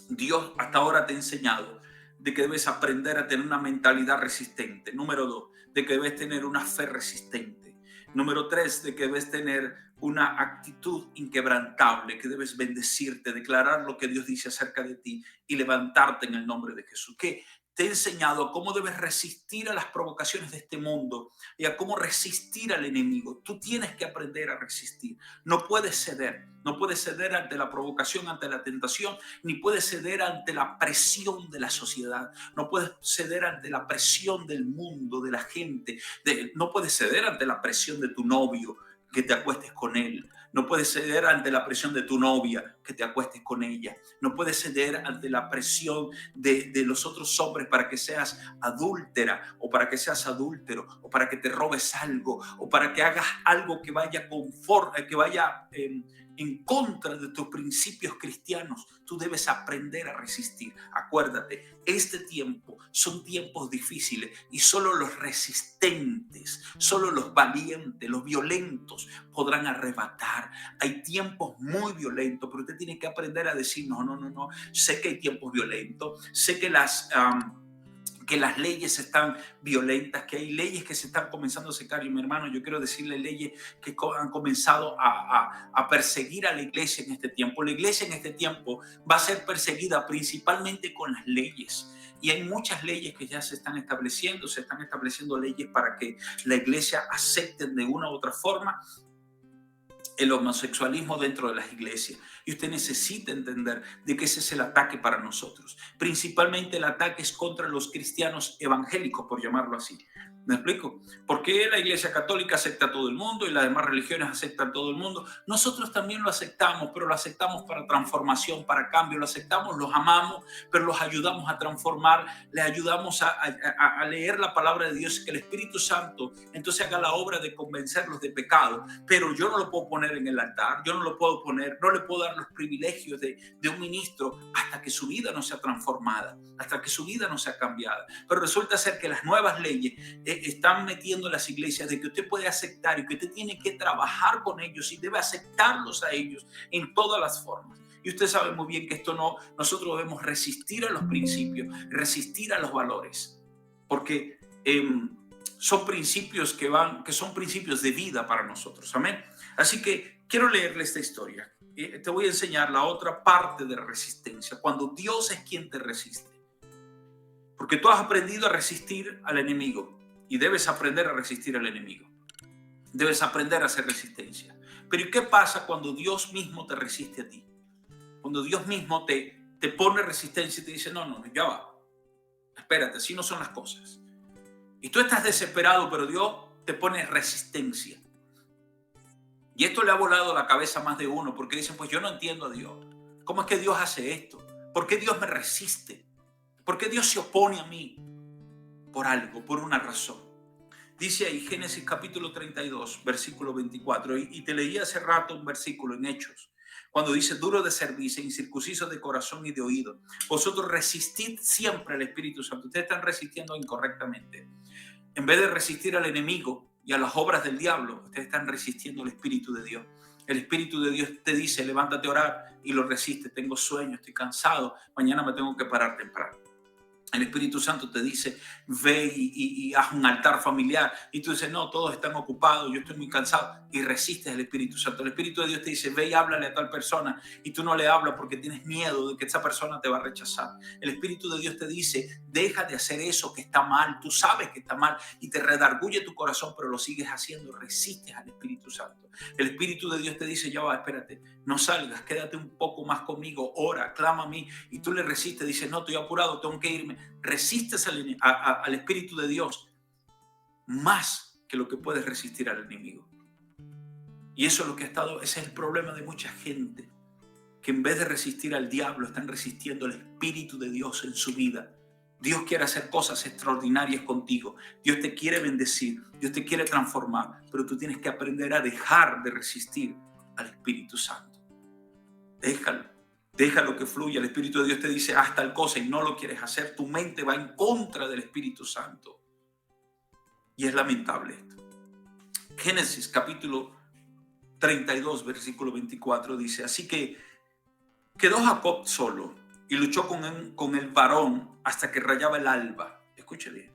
[SPEAKER 2] Dios hasta ahora te ha enseñado de que debes aprender a tener una mentalidad resistente. Número 2, de que debes tener una fe resistente. Número 3, de que debes tener una actitud inquebrantable, que debes bendecirte, declarar lo que Dios dice acerca de ti y levantarte en el nombre de Jesús. Que te he enseñado cómo debes resistir a las provocaciones de este mundo y a cómo resistir al enemigo. Tú tienes que aprender a resistir. No puedes ceder. No puedes ceder ante la provocación, ante la tentación, ni puedes ceder ante la presión de la sociedad. No puedes ceder ante la presión del mundo, de la gente. No puedes ceder ante la presión de tu novio, que te acuestes con él. No puedes ceder ante la presión de tu novia, que te acuestes con ella. No puedes ceder ante la presión de los otros hombres para que seas adúltera o para que seas adúltero o para que te robes algo o para que hagas algo que vaya en contra de tus principios cristianos. Tú debes aprender a resistir. Acuérdate, este tiempo son tiempos difíciles y solo los resistentes, solo los valientes, los violentos podrán arrebatar. Hay tiempos muy violentos, pero usted tiene que aprender a decir no. Sé que hay tiempos violentos, sé que las leyes están violentas, que hay leyes que se están comenzando a secar. Y mi hermano, yo quiero decirle leyes que han comenzado a perseguir a la iglesia en este tiempo. La iglesia en este tiempo va a ser perseguida principalmente con las leyes. Y hay muchas leyes que ya se están estableciendo leyes para que la iglesia acepte de una u otra forma el homosexualismo dentro de las iglesias. Y usted necesita entender de que ese es el ataque para nosotros. Principalmente el ataque es contra los cristianos evangélicos, por llamarlo así. ¿Me explico? Porque la iglesia católica acepta a todo el mundo y las demás religiones aceptan a todo el mundo. Nosotros también lo aceptamos, pero lo aceptamos para transformación, para cambio. Lo aceptamos, los amamos, pero los ayudamos a transformar. Les ayudamos a leer la palabra de Dios, que el Espíritu Santo entonces haga la obra de convencerlos de pecado. Pero yo no lo puedo poner en el altar, yo no lo puedo poner, no le puedo dar los privilegios de un ministro hasta que su vida no sea transformada, hasta que su vida no sea cambiada. Pero resulta ser que las nuevas leyes están metiendo en las iglesias de que usted puede aceptar y que usted tiene que trabajar con ellos y debe aceptarlos a ellos en todas las formas. Y usted sabe muy bien que esto no, nosotros debemos resistir a los principios, resistir a los valores, porque son principios que son principios de vida para nosotros. Amén. Así que quiero leerle esta historia. Te voy a enseñar la otra parte de la resistencia, cuando Dios es quien te resiste. Porque tú has aprendido a resistir al enemigo. Y debes aprender a resistir al enemigo. Debes aprender a hacer resistencia. Pero ¿qué pasa cuando Dios mismo te resiste a ti? Cuando Dios mismo te pone resistencia y te dice, no, ya va. Espérate, así no son las cosas. Y tú estás desesperado, pero Dios te pone resistencia. Y esto le ha volado la cabeza a más de uno, porque dicen, pues yo no entiendo a Dios. ¿Cómo es que Dios hace esto? ¿Por qué Dios me resiste? ¿Por qué Dios se opone a mí? Por algo, por una razón. Dice ahí Génesis capítulo 32, versículo 24, y te leí hace rato un versículo en Hechos, cuando dice, duro de cerviz e incircuncisos de corazón y de oído, vosotros resistid siempre al Espíritu Santo. Ustedes están resistiendo incorrectamente. En vez de resistir al enemigo y a las obras del diablo, ustedes están resistiendo al Espíritu de Dios. El Espíritu de Dios te dice, levántate a orar, y lo resiste. Tengo sueño, estoy cansado, mañana me tengo que parar temprano. El Espíritu Santo te dice, ve y haz un altar familiar. Y tú dices, no, todos están ocupados, yo estoy muy cansado. Y resistes al Espíritu Santo. El Espíritu de Dios te dice, ve y háblale a tal persona. Y tú no le hablas porque tienes miedo de que esa persona te va a rechazar. El Espíritu de Dios te dice, deja de hacer eso que está mal. Tú sabes que está mal y te redarguye tu corazón, pero lo sigues haciendo. Resistes al Espíritu Santo. El Espíritu de Dios te dice, ya va, espérate, no salgas, quédate un poco más conmigo, clama a mí. Y tú le resistes, dices, no, estoy apurado, tengo que irme. Resistes al Espíritu de Dios más que lo que puedes resistir al enemigo. Y eso es lo que ese es el problema de mucha gente, que en vez de resistir al diablo, están resistiendo al Espíritu de Dios en su vida. Dios quiere hacer cosas extraordinarias contigo. Dios te quiere bendecir, Dios te quiere transformar, pero tú tienes que aprender a dejar de resistir al Espíritu Santo. Déjalo que fluya. El Espíritu de Dios te dice, haz tal cosa y no lo quieres hacer. Tu mente va en contra del Espíritu Santo. Y es lamentable esto. Génesis capítulo 32, versículo 24 dice, así que quedó Jacob solo y luchó con el varón hasta que rayaba el alba. Escuche bien.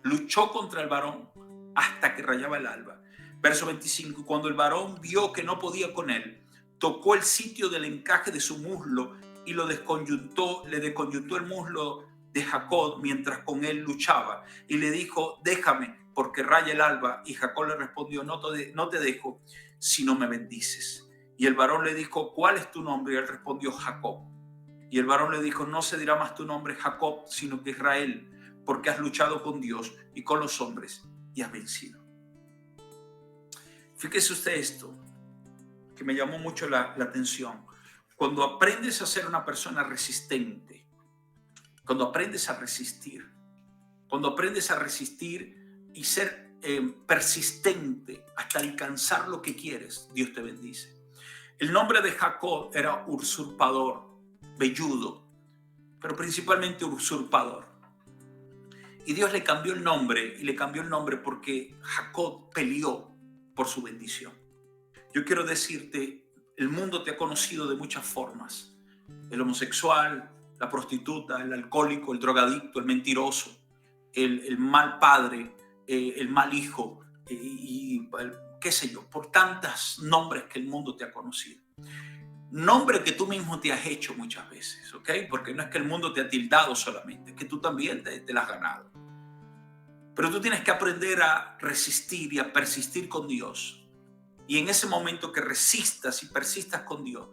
[SPEAKER 2] Luchó contra el varón hasta que rayaba el alba. Verso 25, cuando el varón vio que no podía con él, tocó el sitio del encaje de su muslo y le desconyuntó el muslo de Jacob mientras con él luchaba. Y le dijo, déjame, porque raya el alba. Y Jacob le respondió, no te dejo si no me bendices. Y el varón le dijo, ¿cuál es tu nombre? Y él respondió, Jacob. Y el varón le dijo, no se dirá más tu nombre Jacob, sino que Israel, porque has luchado con Dios y con los hombres y has vencido. Fíjese usted esto, que me llamó mucho la atención. Cuando aprendes a ser una persona resistente, cuando aprendes a resistir y ser persistente hasta alcanzar lo que quieres, Dios te bendice. El nombre de Jacob era usurpador, velludo, pero principalmente usurpador. Y Dios le cambió el nombre, porque Jacob peleó por su bendición. Yo quiero decirte, el mundo te ha conocido de muchas formas. El homosexual, la prostituta, el alcohólico, el drogadicto, el mentiroso, el mal padre, el mal hijo, qué sé yo, por tantos nombres que el mundo te ha conocido. Nombre que tú mismo te has hecho muchas veces, ¿ok? Porque no es que el mundo te ha tildado solamente, es que tú también te la has ganado. Pero tú tienes que aprender a resistir y a persistir con Dios. Y en ese momento que resistas y persistas con Dios,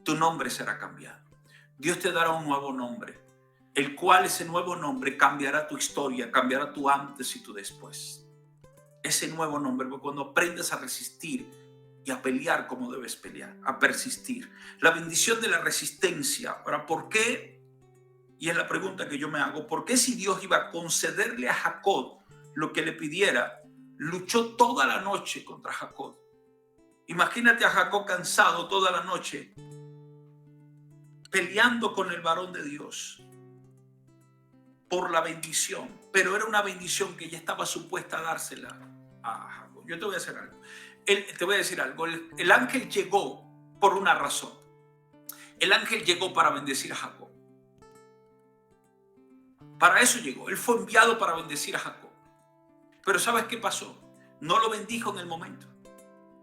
[SPEAKER 2] tu nombre será cambiado. Dios te dará un nuevo nombre, el cual ese nuevo nombre cambiará tu historia, cambiará tu antes y tu después. Ese nuevo nombre, cuando aprendes a resistir y a pelear como debes pelear, a persistir. La bendición de la resistencia. Ahora, ¿por qué? Y es la pregunta que yo me hago. ¿Por qué si Dios iba a concederle a Jacob lo que le pidiera, luchó toda la noche contra Jacob? Imagínate a Jacob cansado toda la noche, peleando con el varón de Dios por la bendición. Pero era una bendición que ya estaba supuesta a dársela a Jacob. Yo te voy a hacer algo. Te voy a decir algo. El ángel llegó por una razón. El ángel llegó para bendecir a Jacob. Para eso llegó. Él fue enviado para bendecir a Jacob. Pero ¿sabes qué pasó? No lo bendijo en el momento.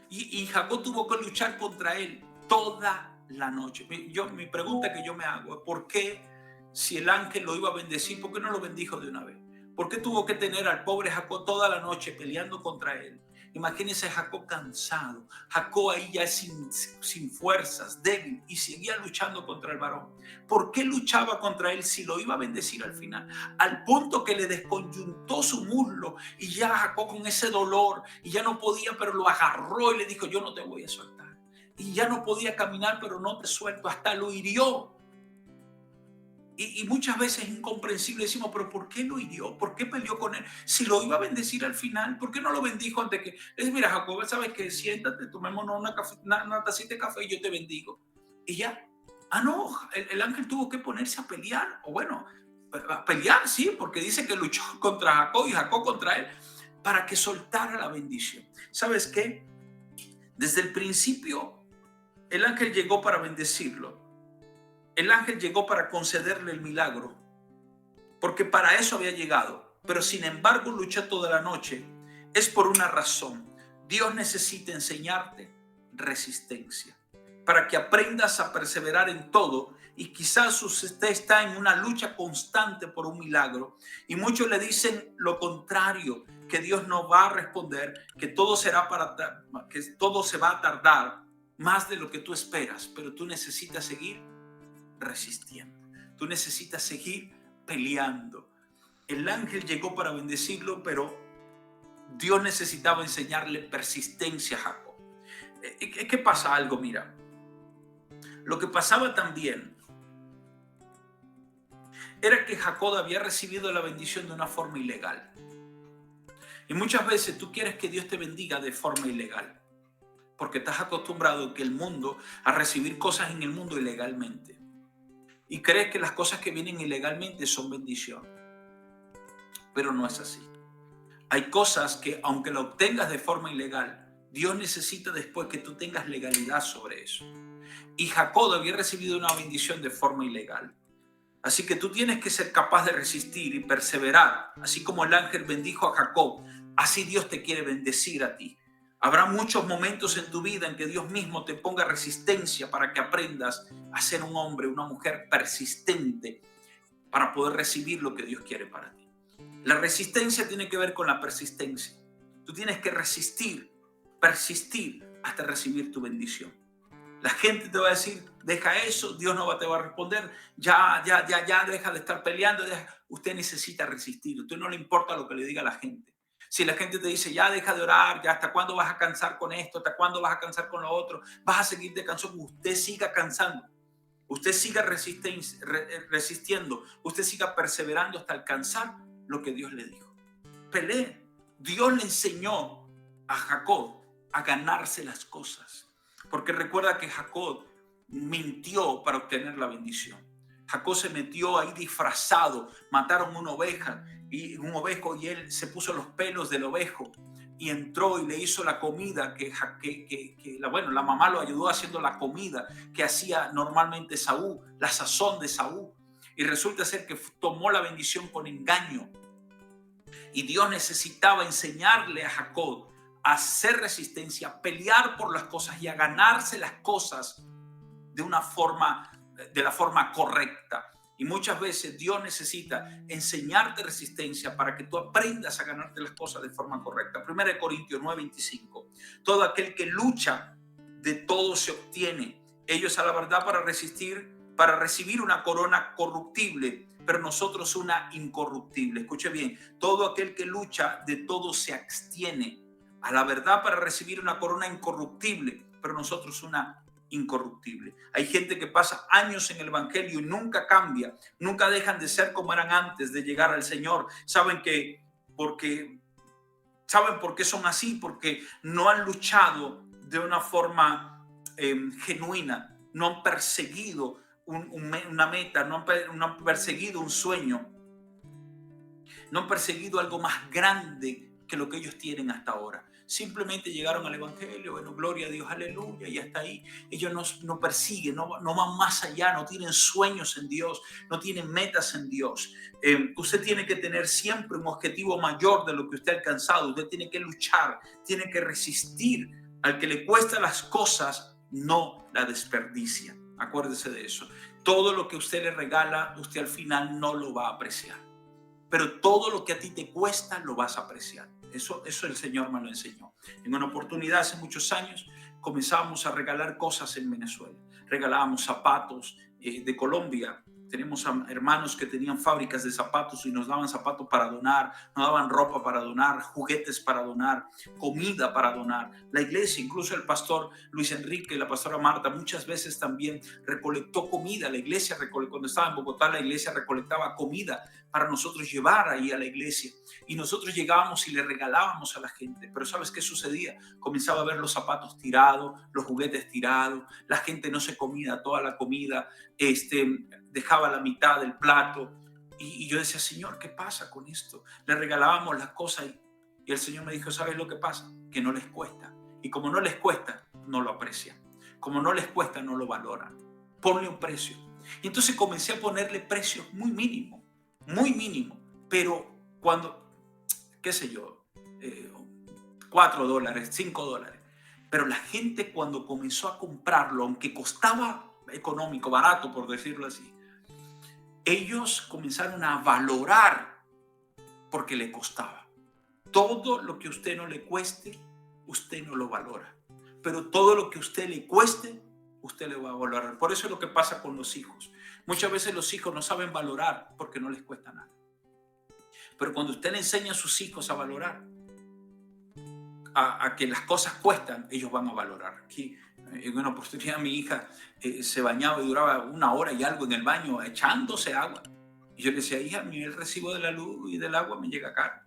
[SPEAKER 2] Y Jacob tuvo que luchar contra él toda la noche. Mi pregunta que yo me hago es ¿por qué, si el ángel lo iba a bendecir, por qué no lo bendijo de una vez? ¿Por qué tuvo que tener al pobre Jacob toda la noche peleando contra él? Imagínense a Jacob cansado, Jacob ahí ya sin fuerzas, débil, y seguía luchando contra el varón. ¿Por qué luchaba contra él si lo iba a bendecir al final? Al punto que le desconyuntó su muslo y ya Jacob con ese dolor y ya no podía, pero lo agarró y le dijo, yo no te voy a soltar. Y ya no podía caminar, pero no te suelto, hasta lo hirió. Y muchas veces es incomprensible, decimos, pero ¿por qué lo hirió? ¿Por qué peleó con él? Si lo iba a bendecir al final, ¿por qué no lo bendijo antes que? Mira, Jacob, ¿sabes qué? Siéntate, tomémonos una tacita de café y yo te bendigo. Y ya. No, el ángel tuvo que ponerse a pelear, o bueno, a pelear, sí, porque dice que luchó contra Jacob y Jacob contra él, para que soltara la bendición. ¿Sabes qué? Desde el principio, el ángel llegó para bendecirlo. El ángel llegó para concederle el milagro. porque para eso había llegado. Pero sin embargo luchó toda la noche. Es por una razón. Dios necesita enseñarte resistencia para que aprendas a perseverar en todo. Y quizás usted está en una lucha constante por un milagro y muchos le dicen lo contrario, que Dios no va a responder, que todo que todo se va a tardar más de lo que tú esperas, pero tú necesitas seguir resistiendo. Tú necesitas seguir peleando. El ángel llegó para bendecirlo, pero Dios necesitaba enseñarle persistencia a Jacob. ¿Qué pasa? Algo, mira. Lo que pasaba también era que Jacob había recibido la bendición de una forma ilegal. Y muchas veces tú quieres que Dios te bendiga de forma ilegal, porque estás acostumbrado que el mundo a recibir cosas en el mundo ilegalmente. Y crees que las cosas que vienen ilegalmente son bendición. Pero no es así. Hay cosas que, aunque lo obtengas de forma ilegal, Dios necesita después que tú tengas legalidad sobre eso. Y Jacob había recibido una bendición de forma ilegal. Así que tú tienes que ser capaz de resistir y perseverar. Así como el ángel bendijo a Jacob, así Dios te quiere bendecir a ti. Habrá muchos momentos en tu vida en que Dios mismo te ponga resistencia para que aprendas a ser un hombre, una mujer persistente para poder recibir lo que Dios quiere para ti. La resistencia tiene que ver con la persistencia. Tú tienes que persistir hasta recibir tu bendición. La gente te va a decir, deja eso, Dios no te va a responder, ya, deja de estar peleando. Usted necesita resistir, a usted no le importa lo que le diga la gente. Si la gente te dice, ya deja de orar, ya hasta cuándo vas a cansar con esto, hasta cuándo vas a cansar con lo otro, vas a seguir de canción, usted siga cansando, usted siga resistiendo, usted siga perseverando hasta alcanzar lo que Dios le dijo. Pelee. Dios le enseñó a Jacob a ganarse las cosas. Porque recuerda que Jacob mintió para obtener la bendición. Jacob se metió ahí disfrazado, mataron una oveja y un ovejo y él se puso los pelos del ovejo y entró y le hizo la comida la mamá lo ayudó haciendo la comida que hacía normalmente Saúl, la sazón de Saúl. Y resulta ser que tomó la bendición con engaño. Y Dios necesitaba enseñarle a Jacob a hacer resistencia, a pelear por las cosas y a ganarse las cosas de la forma correcta. Y muchas veces Dios necesita enseñarte resistencia para que tú aprendas a ganarte las cosas de forma correcta. 1 Corintios 9:25. Todo aquel que lucha, de todo se obtiene. Ellos a la verdad para recibir una corona corruptible, pero nosotros una incorruptible. Escuche bien, todo aquel que lucha, de todo se abstiene. A la verdad para recibir una corona incorruptible, pero nosotros una incorruptible. Hay gente que pasa años en el evangelio y nunca cambia, nunca dejan de ser como eran antes de llegar al Señor. ¿Saben por qué son así? Porque no han luchado de una forma genuina, no han perseguido una meta, no han perseguido un sueño, no han perseguido algo más grande que lo que ellos tienen hasta ahora. Simplemente llegaron al evangelio, bueno, gloria a Dios, aleluya, y hasta ahí. Ellos no persiguen, no van más allá, no tienen sueños en Dios, no tienen metas en Dios. Usted tiene que tener siempre un objetivo mayor de lo que usted ha alcanzado. Usted tiene que luchar, tiene que resistir. Al que le cuesta las cosas, no la desperdicia. Acuérdese de eso. Todo lo que usted le regala, usted al final no lo va a apreciar. Pero todo lo que a ti te cuesta, lo vas a apreciar. Eso el Señor me lo enseñó. En una oportunidad hace muchos años comenzábamos a regalar cosas en Venezuela. Regalábamos zapatos de Colombia. Tenemos hermanos que tenían fábricas de zapatos y nos daban zapatos para donar, nos daban ropa para donar, juguetes para donar, comida para donar. La iglesia, incluso el pastor Luis Enrique y la pastora Marta, muchas veces también recolectó comida. La iglesia, cuando estaba en Bogotá, la iglesia recolectaba comida para nosotros llevar ahí a la iglesia. Y nosotros llegábamos y le regalábamos a la gente. Pero ¿sabes qué sucedía? Comenzaba a ver los zapatos tirados, los juguetes tirados, la gente no se comía toda la comida, dejaba la mitad del plato. Y yo decía, Señor, ¿qué pasa con esto? Le regalábamos las cosas y el Señor me dijo, ¿sabes lo que pasa? Que no les cuesta. Y como no les cuesta, no lo aprecian. Como no les cuesta, no lo valoran. Ponle un precio. Y entonces comencé a ponerle precios muy mínimos. muy mínimo, pero cuando, qué sé yo, $4, $5, pero la gente cuando comenzó a comprarlo, aunque costaba económico, barato por decirlo así, ellos comenzaron a valorar porque le costaba. Todo lo que a usted no le cueste, usted no lo valora, pero todo lo que a usted le cueste, usted le va a valorar. Por eso es lo que pasa con los hijos. Muchas veces los hijos no saben valorar porque no les cuesta nada. Pero cuando usted le enseña a sus hijos a valorar, a que las cosas cuestan, ellos van a valorar. Aquí, en una oportunidad, mi hija se bañaba y duraba 1 hora y algo en el baño echándose agua. Y yo le decía, hija, mi el recibo de la luz y del agua me llega caro.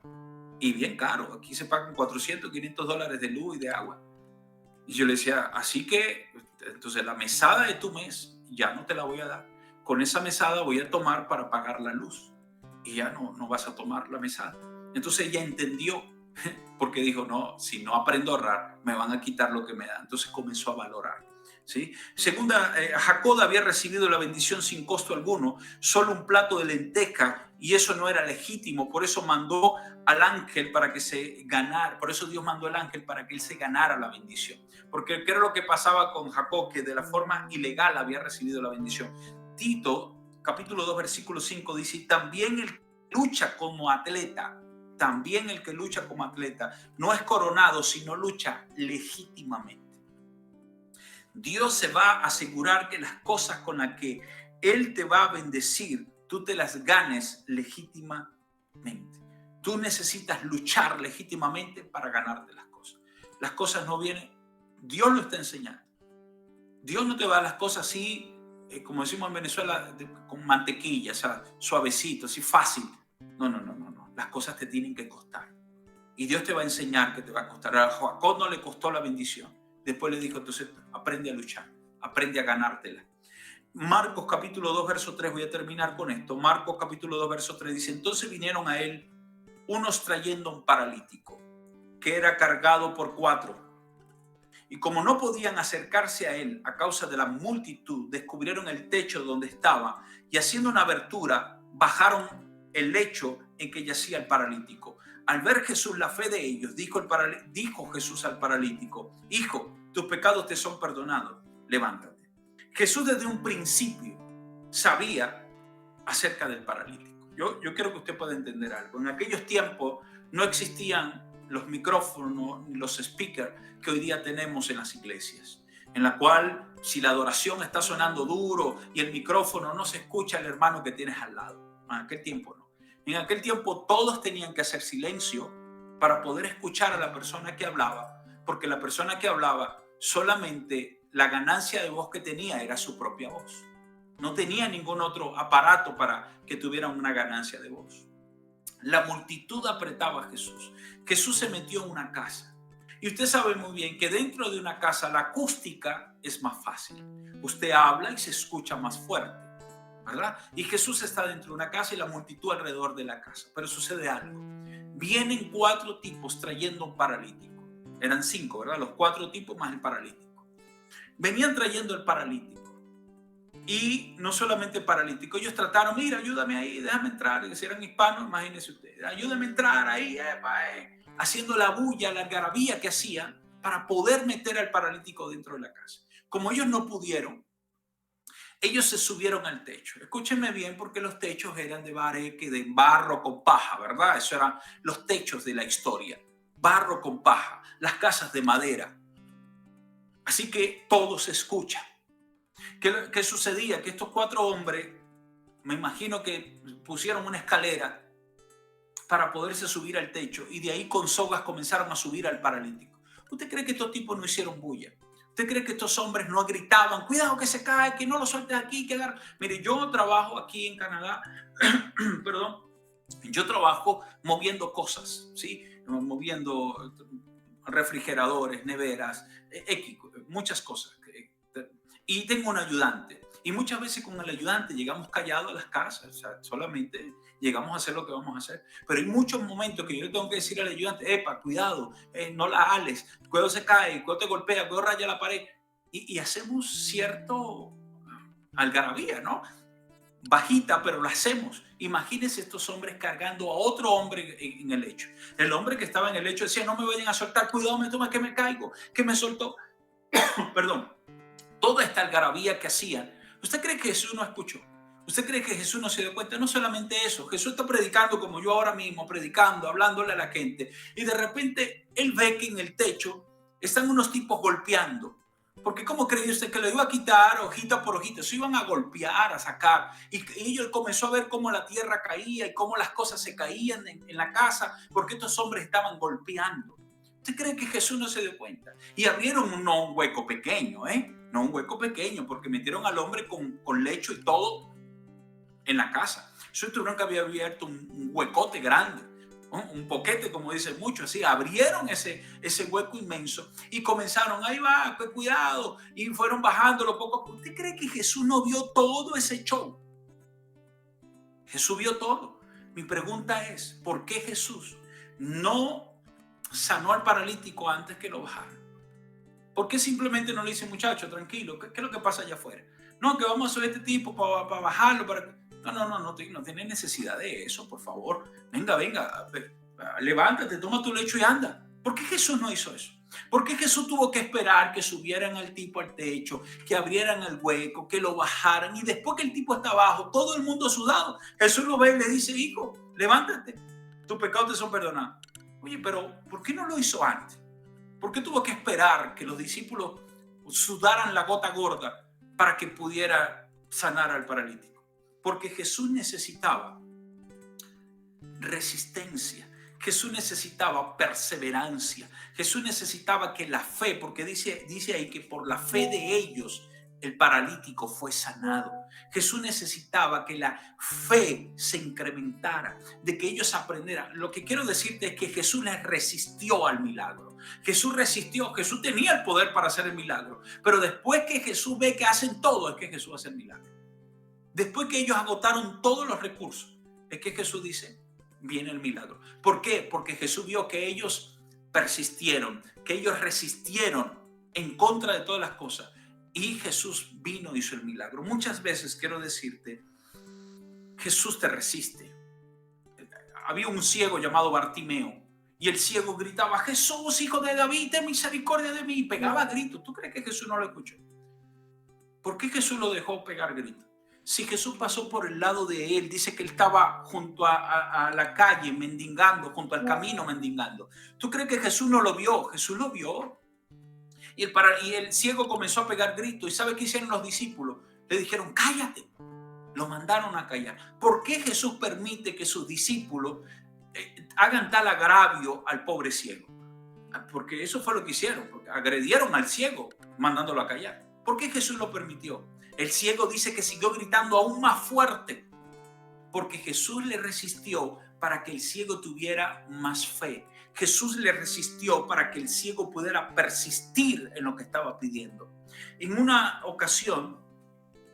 [SPEAKER 2] Y bien caro. Aquí se pagan $400, $500 de luz y de agua. Y yo le decía, así que, entonces la mesada de tu mes ya no te la voy a dar. Con esa mesada voy a tomar para pagar la luz. Y ya no vas a tomar la mesada. Entonces ella entendió, porque dijo, no, si no aprendo a ahorrar, me van a quitar lo que me dan. Entonces comenzó a valorar. ¿Sí? Segunda, Jacob había recibido la bendición sin costo alguno, solo un plato de lenteja, y eso no era legítimo. Por eso mandó al ángel para que se ganara. Por eso Dios mandó al ángel para que él se ganara la bendición. Porque ¿qué era lo que pasaba con Jacob? Que de la forma ilegal había recibido la bendición. Tito, capítulo 2, versículo 5 dice, también el que lucha como atleta, también el que lucha como atleta, no es coronado, sino lucha legítimamente. Dios se va a asegurar que las cosas con las que Él te va a bendecir, tú te las ganes legítimamente. Tú necesitas luchar legítimamente para ganarte las cosas. Las cosas no vienen, Dios lo está enseñando. Dios no te va a dar las cosas así, como decimos en Venezuela, con mantequilla, o sea, suavecito, así fácil. No. Las cosas te tienen que costar. Y Dios te va a enseñar que te va a costar. A Jacob no le costó la bendición. Después le dijo, entonces aprende a luchar, aprende a ganártela. Marcos capítulo 2, verso 3, voy a terminar con esto. Marcos capítulo 2, verso 3 dice, entonces vinieron a él unos trayendo un paralítico, que era cargado por 4. Y como no podían acercarse a él a causa de la multitud, descubrieron el techo donde estaba y haciendo una abertura, bajaron el lecho en que yacía el paralítico. Al ver Jesús la fe de ellos, dijo Jesús al paralítico, hijo, tus pecados te son perdonados, levántate. Jesús desde un principio sabía acerca del paralítico. Yo quiero que usted pueda entender algo. En aquellos tiempos no existían los micrófonos ni los speakers que hoy día tenemos en las iglesias, en la cual si la adoración está sonando duro y el micrófono no se escucha al hermano que tienes al lado. En aquel tiempo no. En aquel tiempo todos tenían que hacer silencio para poder escuchar a la persona que hablaba, porque la persona que hablaba solamente la ganancia de voz que tenía era su propia voz. No tenía ningún otro aparato para que tuviera una ganancia de voz. La multitud apretaba a Jesús. Jesús se metió en una casa. Y usted sabe muy bien que dentro de una casa la acústica es más fácil. Usted habla y se escucha más fuerte, ¿verdad? Y Jesús está dentro de una casa y la multitud alrededor de la casa. Pero sucede algo. Vienen 4 tipos trayendo un paralítico. Eran 5, ¿verdad? Los 4 tipos más el paralítico. Venían trayendo el paralítico. Y no solamente paralítico, ellos trataron, mira, ayúdame ahí, déjame entrar. Y si eran hispanos, imagínense ustedes, ayúdame a entrar ahí, haciendo la bulla, la algarabía que hacían para poder meter al paralítico dentro de la casa. Como ellos no pudieron, ellos se subieron al techo. Escúchenme bien, porque los techos eran de bareque, de barro con paja, ¿verdad? Eso eran los techos de la historia. Barro con paja, las casas de madera. Así que todo se escucha. ¿Qué sucedía? Que estos 4 hombres, me imagino que pusieron una escalera para poderse subir al techo y de ahí con sogas comenzaron a subir al paralítico. ¿Usted cree que estos tipos no hicieron bulla? ¿Usted cree que estos hombres no gritaban, cuidado que se cae, que no lo sueltes aquí, que agarra? Mire, yo trabajo aquí en Canadá, perdón, yo trabajo moviendo cosas, ¿sí? Moviendo refrigeradores, neveras, muchas cosas. Y tengo un ayudante. Y muchas veces con el ayudante llegamos callados a las casas. O sea, solamente llegamos a hacer lo que vamos a hacer. Pero hay muchos momentos que yo le tengo que decir al ayudante, epa, cuidado, no la ales, cuidado se cae, cuidado te golpea, cuidado raya la pared. Y hacemos cierto algarabía, ¿no? bajita, pero la hacemos. Imagínense estos hombres cargando a otro hombre en el lecho. El hombre que estaba en el lecho decía, no me vayan a soltar, cuidado, me toma que me caigo, que me soltó. Perdón. Toda esta algarabía que hacían. ¿Usted cree que Jesús no escuchó? ¿Usted cree que Jesús no se dio cuenta? No solamente eso, Jesús está predicando como yo ahora mismo, predicando, hablándole a la gente, y de repente él ve que en el techo están unos tipos golpeando. Porque ¿cómo cree usted que lo iba a quitar hojita por hojita? Se iban a golpear, a sacar. Y ellos comenzó a ver cómo la tierra caía y cómo las cosas se caían en la casa, porque estos hombres estaban golpeando. ¿Usted cree que Jesús no se dio cuenta? Y abrieron no un hueco pequeño, no un hueco pequeño, porque metieron al hombre con lecho y todo en la casa. Eso tuvieron que había abierto un huecote grande, ¿no? Un boquete, como dicen muchos, así. Abrieron ese hueco inmenso y comenzaron, ahí va, cuidado, y fueron bajándolo poco a poco. ¿Usted cree que Jesús no vio todo ese show? Jesús vio todo. Mi pregunta es, ¿por qué Jesús no sanó al paralítico antes que lo bajara? ¿Por qué simplemente no le dice, muchacho, tranquilo, ¿qué es lo que pasa allá afuera? No, que vamos a hacer este tipo para bajarlo. No tiene necesidad de eso, por favor. Venga, levántate, toma tu lecho y anda. ¿Por qué Jesús no hizo eso? ¿Por qué Jesús tuvo que esperar que subieran al tipo al techo, que abrieran el hueco, que lo bajaran, y después que el tipo está abajo, todo el mundo sudado, Jesús lo ve y le dice, hijo, levántate, tus pecados te son perdonados? Oye, pero ¿por qué no lo hizo antes? ¿Por qué tuvo que esperar que los discípulos sudaran la gota gorda para que pudiera sanar al paralítico? Porque Jesús necesitaba resistencia, Jesús necesitaba perseverancia, Jesús necesitaba que la fe, porque dice ahí que por la fe de ellos el paralítico fue sanado. Jesús necesitaba que la fe se incrementara, de que ellos aprendieran. Lo que quiero decirte es que Jesús les resistió al milagro. Jesús resistió, Jesús tenía el poder para hacer el milagro, pero después que Jesús ve que hacen todo, es que Jesús hace el milagro. Después que ellos agotaron todos los recursos, es que Jesús dice, viene el milagro. ¿Por qué? Porque Jesús vio que ellos persistieron, que ellos resistieron en contra de todas las cosas. Y Jesús vino y hizo el milagro. Muchas veces quiero decirte, Jesús te resiste. Había un ciego llamado Bartimeo y el ciego gritaba, Jesús, hijo de David, ten misericordia de mí. Y pegaba gritos. ¿Tú crees que Jesús no lo escuchó? ¿Por qué Jesús lo dejó pegar gritos? Si Jesús pasó por el lado de él, dice que él estaba junto a la calle mendigando, junto al camino mendigando. ¿Tú crees que Jesús no lo vio? Jesús lo vio. Y el ciego comenzó a pegar gritos. ¿Y sabe qué hicieron los discípulos? Le dijeron, cállate. Lo mandaron a callar. ¿Por qué Jesús permite que sus discípulos hagan tal agravio al pobre ciego? Porque eso fue lo que hicieron. Porque agredieron al ciego mandándolo a callar. ¿Por qué Jesús lo permitió? El ciego dice que siguió gritando aún más fuerte. Porque Jesús le resistió para que el ciego tuviera más fe. Jesús le resistió para que el ciego pudiera persistir en lo que estaba pidiendo. En una ocasión,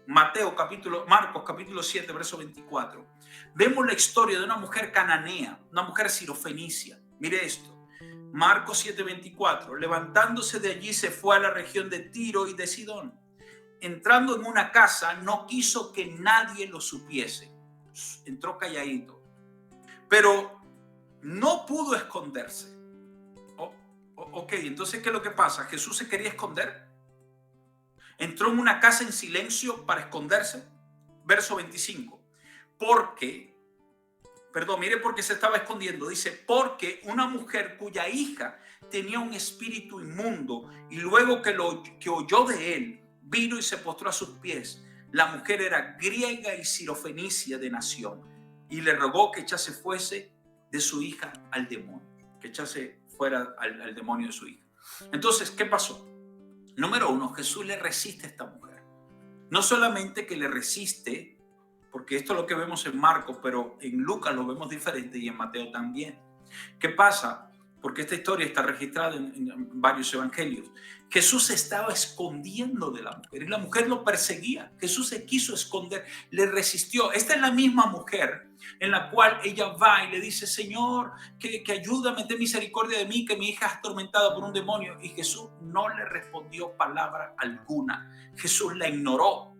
[SPEAKER 2] Marcos capítulo 7, verso 24, vemos la historia de una mujer cananea, una mujer sirofenicia. Mire esto, Marcos 7, 24, levantándose de allí se fue a la región de Tiro y de Sidón. Entrando en una casa, no quiso que nadie lo supiese. Entró calladito, pero no pudo esconderse. Ok, entonces, ¿qué es lo que pasa? ¿Jesús se quería esconder? ¿Entró en una casa en silencio para esconderse? Verso 25. Mire por qué se estaba escondiendo. Dice, porque una mujer cuya hija tenía un espíritu inmundo y luego que oyó de él, vino y se postró a sus pies. La mujer era griega y sirofenicia de nación y le rogó que echase fuese de su hija al demonio, que echase fuera al demonio de su hija. Entonces, ¿qué pasó? Número uno, Jesús le resiste a esta mujer. No solamente que le resiste, porque esto es lo que vemos en Marcos, pero en Lucas lo vemos diferente y en Mateo también. ¿Qué pasa? Porque esta historia está registrada en varios evangelios. Jesús se estaba escondiendo de la mujer y la mujer lo perseguía. Jesús se quiso esconder, le resistió. Esta es la misma mujer en la cual ella va y le dice, Señor, que ayúdame, ten misericordia de mí, que mi hija es atormentada por un demonio. Y Jesús no le respondió palabra alguna. Jesús la ignoró.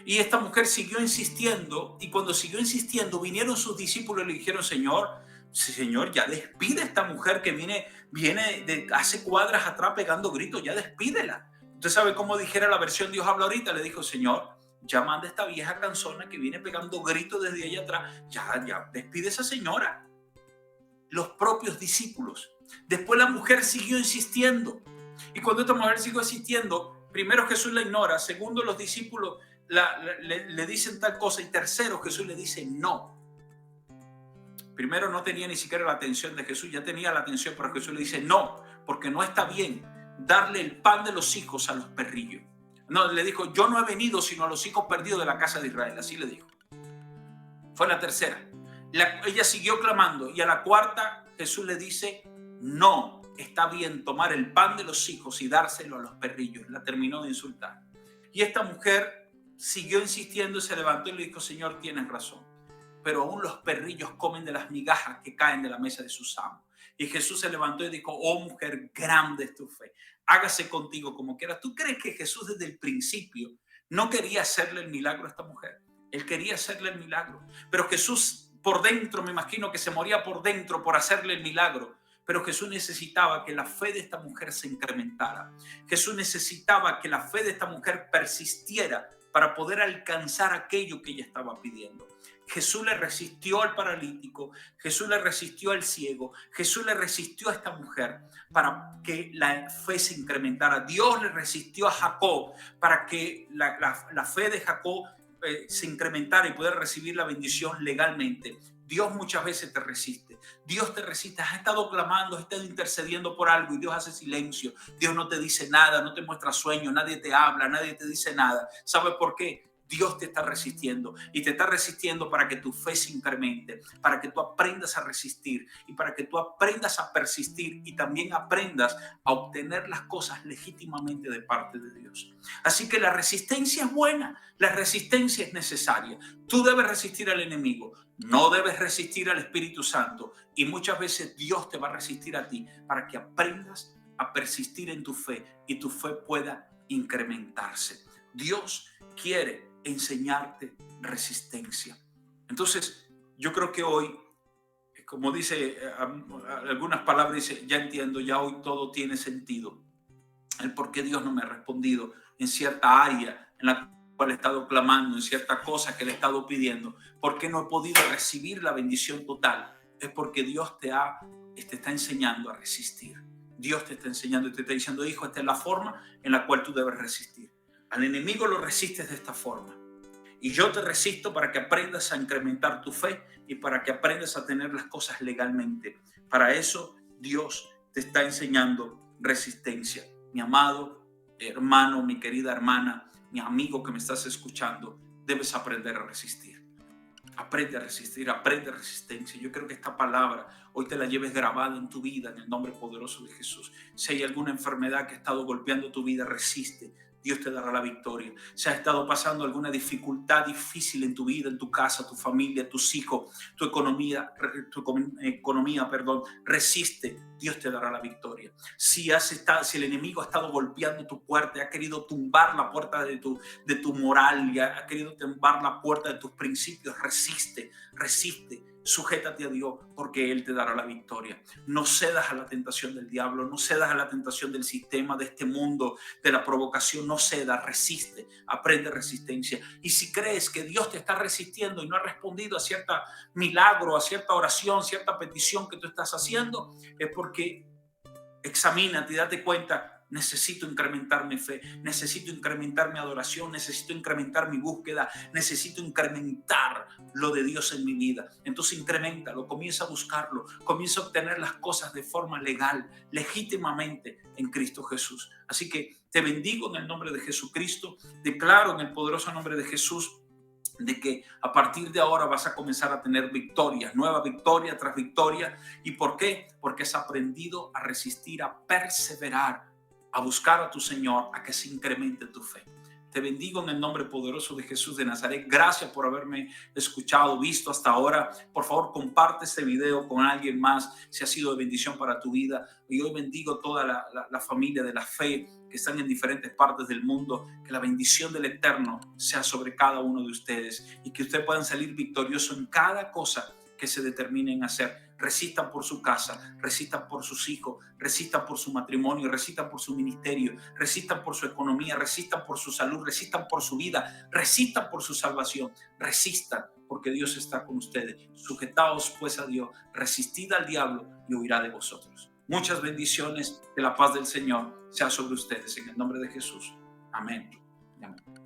[SPEAKER 2] Y esta mujer siguió insistiendo, y cuando siguió insistiendo, vinieron sus discípulos y le dijeron: Señor, ya despide a esta mujer que viene de hace cuadras atrás pegando gritos, ya despídela. Usted sabe cómo dijera la versión Dios habla ahorita, le dijo: Señor, ya manda a esta vieja cansona que viene pegando gritos desde allá atrás, ya despide a esa señora. Los propios discípulos. Después la mujer siguió insistiendo, y cuando esta mujer siguió insistiendo, primero Jesús la ignora, segundo los discípulos le dicen tal cosa, y tercero Jesús le dice no. Primero no tenía ni siquiera la atención de Jesús, ya tenía la atención, pero Jesús le dice no, porque no está bien darle el pan de los hijos a los perrillos. No, le dijo: yo no he venido sino a los hijos perdidos de la casa de Israel, así le dijo. Fue la tercera. Ella siguió clamando, y a la cuarta Jesús le dice: no está bien tomar el pan de los hijos y dárselo a los perrillos. La terminó de insultar. Y esta mujer siguió insistiendo y se levantó y le dijo: Señor, tienes razón, pero aún los perrillos comen de las migajas que caen de la mesa de sus amos. Y Jesús se levantó y dijo: oh mujer, grande es tu fe, hágase contigo como quieras. ¿Tú crees que Jesús desde el principio no quería hacerle el milagro a esta mujer? Él quería hacerle el milagro, pero Jesús por dentro, me imagino que se moría por dentro por hacerle el milagro. Pero Jesús necesitaba que la fe de esta mujer se incrementara. Jesús necesitaba que la fe de esta mujer persistiera para poder alcanzar aquello que ella estaba pidiendo. Jesús le resistió al paralítico, Jesús le resistió al ciego, Jesús le resistió a esta mujer para que la fe se incrementara. Dios le resistió a Jacob para que la fe de Jacob se incrementara y poder recibir la bendición legalmente. Dios muchas veces te resiste. Dios te resiste. Has estado clamando, has estado intercediendo por algo y Dios hace silencio. Dios no te dice nada, no te muestra sueño, nadie te habla, nadie te dice nada. ¿Sabes por qué? Dios te está resistiendo, y te está resistiendo para que tu fe se incremente, para que tú aprendas a resistir y para que tú aprendas a persistir y también aprendas a obtener las cosas legítimamente de parte de Dios. Así que la resistencia es buena, la resistencia es necesaria. Tú debes resistir al enemigo, no debes resistir al Espíritu Santo, y muchas veces Dios te va a resistir a ti para que aprendas a persistir en tu fe y tu fe pueda incrementarse. Dios quiere enseñarte resistencia. Entonces, yo creo que hoy, como dice algunas palabras, dice: ya entiendo, ya hoy todo tiene sentido. El por qué Dios no me ha respondido en cierta área en la cual he estado clamando, en cierta cosa que le he estado pidiendo. ¿Por qué no he podido recibir la bendición total? Es porque Dios te está enseñando a resistir. Dios te está enseñando y te está diciendo: hijo, esta es la forma en la cual tú debes resistir. Al enemigo lo resistes de esta forma. Y yo te resisto para que aprendas a incrementar tu fe y para que aprendas a tener las cosas legalmente. Para eso Dios te está enseñando resistencia. Mi amado hermano, mi querida hermana, mi amigo que me estás escuchando, debes aprender a resistir. Aprende a resistir, aprende resistencia. Yo creo que esta palabra hoy te la lleves grabada en tu vida en el nombre poderoso de Jesús. Si hay alguna enfermedad que ha estado golpeando tu vida, resiste. Dios te dará la victoria. Si has estado pasando alguna dificultad difícil en tu vida, en tu casa, tu familia, tus hijos, tu economía, resiste. Dios te dará la victoria. Si el enemigo ha estado golpeando tu puerta, ha querido tumbar la puerta de tu moral, ha querido tumbar la puerta de tus principios, resiste. Sujétate a Dios, porque Él te dará la victoria. No cedas a la tentación del diablo, no cedas a la tentación del sistema, de este mundo, de la provocación. No cedas, resiste, aprende resistencia. Y si crees que Dios te está resistiendo y no ha respondido a cierto milagro, a cierta oración, cierta petición que tú estás haciendo, es porque examínate y date cuenta: necesito incrementar mi fe, necesito incrementar mi adoración, necesito incrementar mi búsqueda, necesito incrementar lo de Dios en mi vida. Entonces increméntalo, comienza a buscarlo, comienza a obtener las cosas de forma legal, legítimamente en Cristo Jesús. Así que te bendigo en el nombre de Jesucristo, declaro en el poderoso nombre de Jesús de que a partir de ahora vas a comenzar a tener victorias, nueva victoria tras victoria. ¿Y por qué? Porque has aprendido a resistir, a perseverar, a buscar a tu Señor, a que se incremente tu fe. Te bendigo en el nombre poderoso de Jesús de Nazaret. Gracias por haberme escuchado, visto hasta ahora. Por favor, comparte este video con alguien más si ha sido de bendición para tu vida. Y hoy bendigo toda la familia de la fe que están en diferentes partes del mundo. Que la bendición del Eterno sea sobre cada uno de ustedes y que ustedes puedan salir victoriosos en cada cosa que se determinen a hacer. Resistan por su casa, resistan por sus hijos, resistan por su matrimonio, resistan por su ministerio, resistan por su economía, resistan por su salud, resistan por su vida, resistan por su salvación, resistan porque Dios está con ustedes. Sujetaos pues a Dios, resistid al diablo y huirá de vosotros. Muchas bendiciones, que la paz del Señor sea sobre ustedes en el nombre de Jesús. Amén. Amén.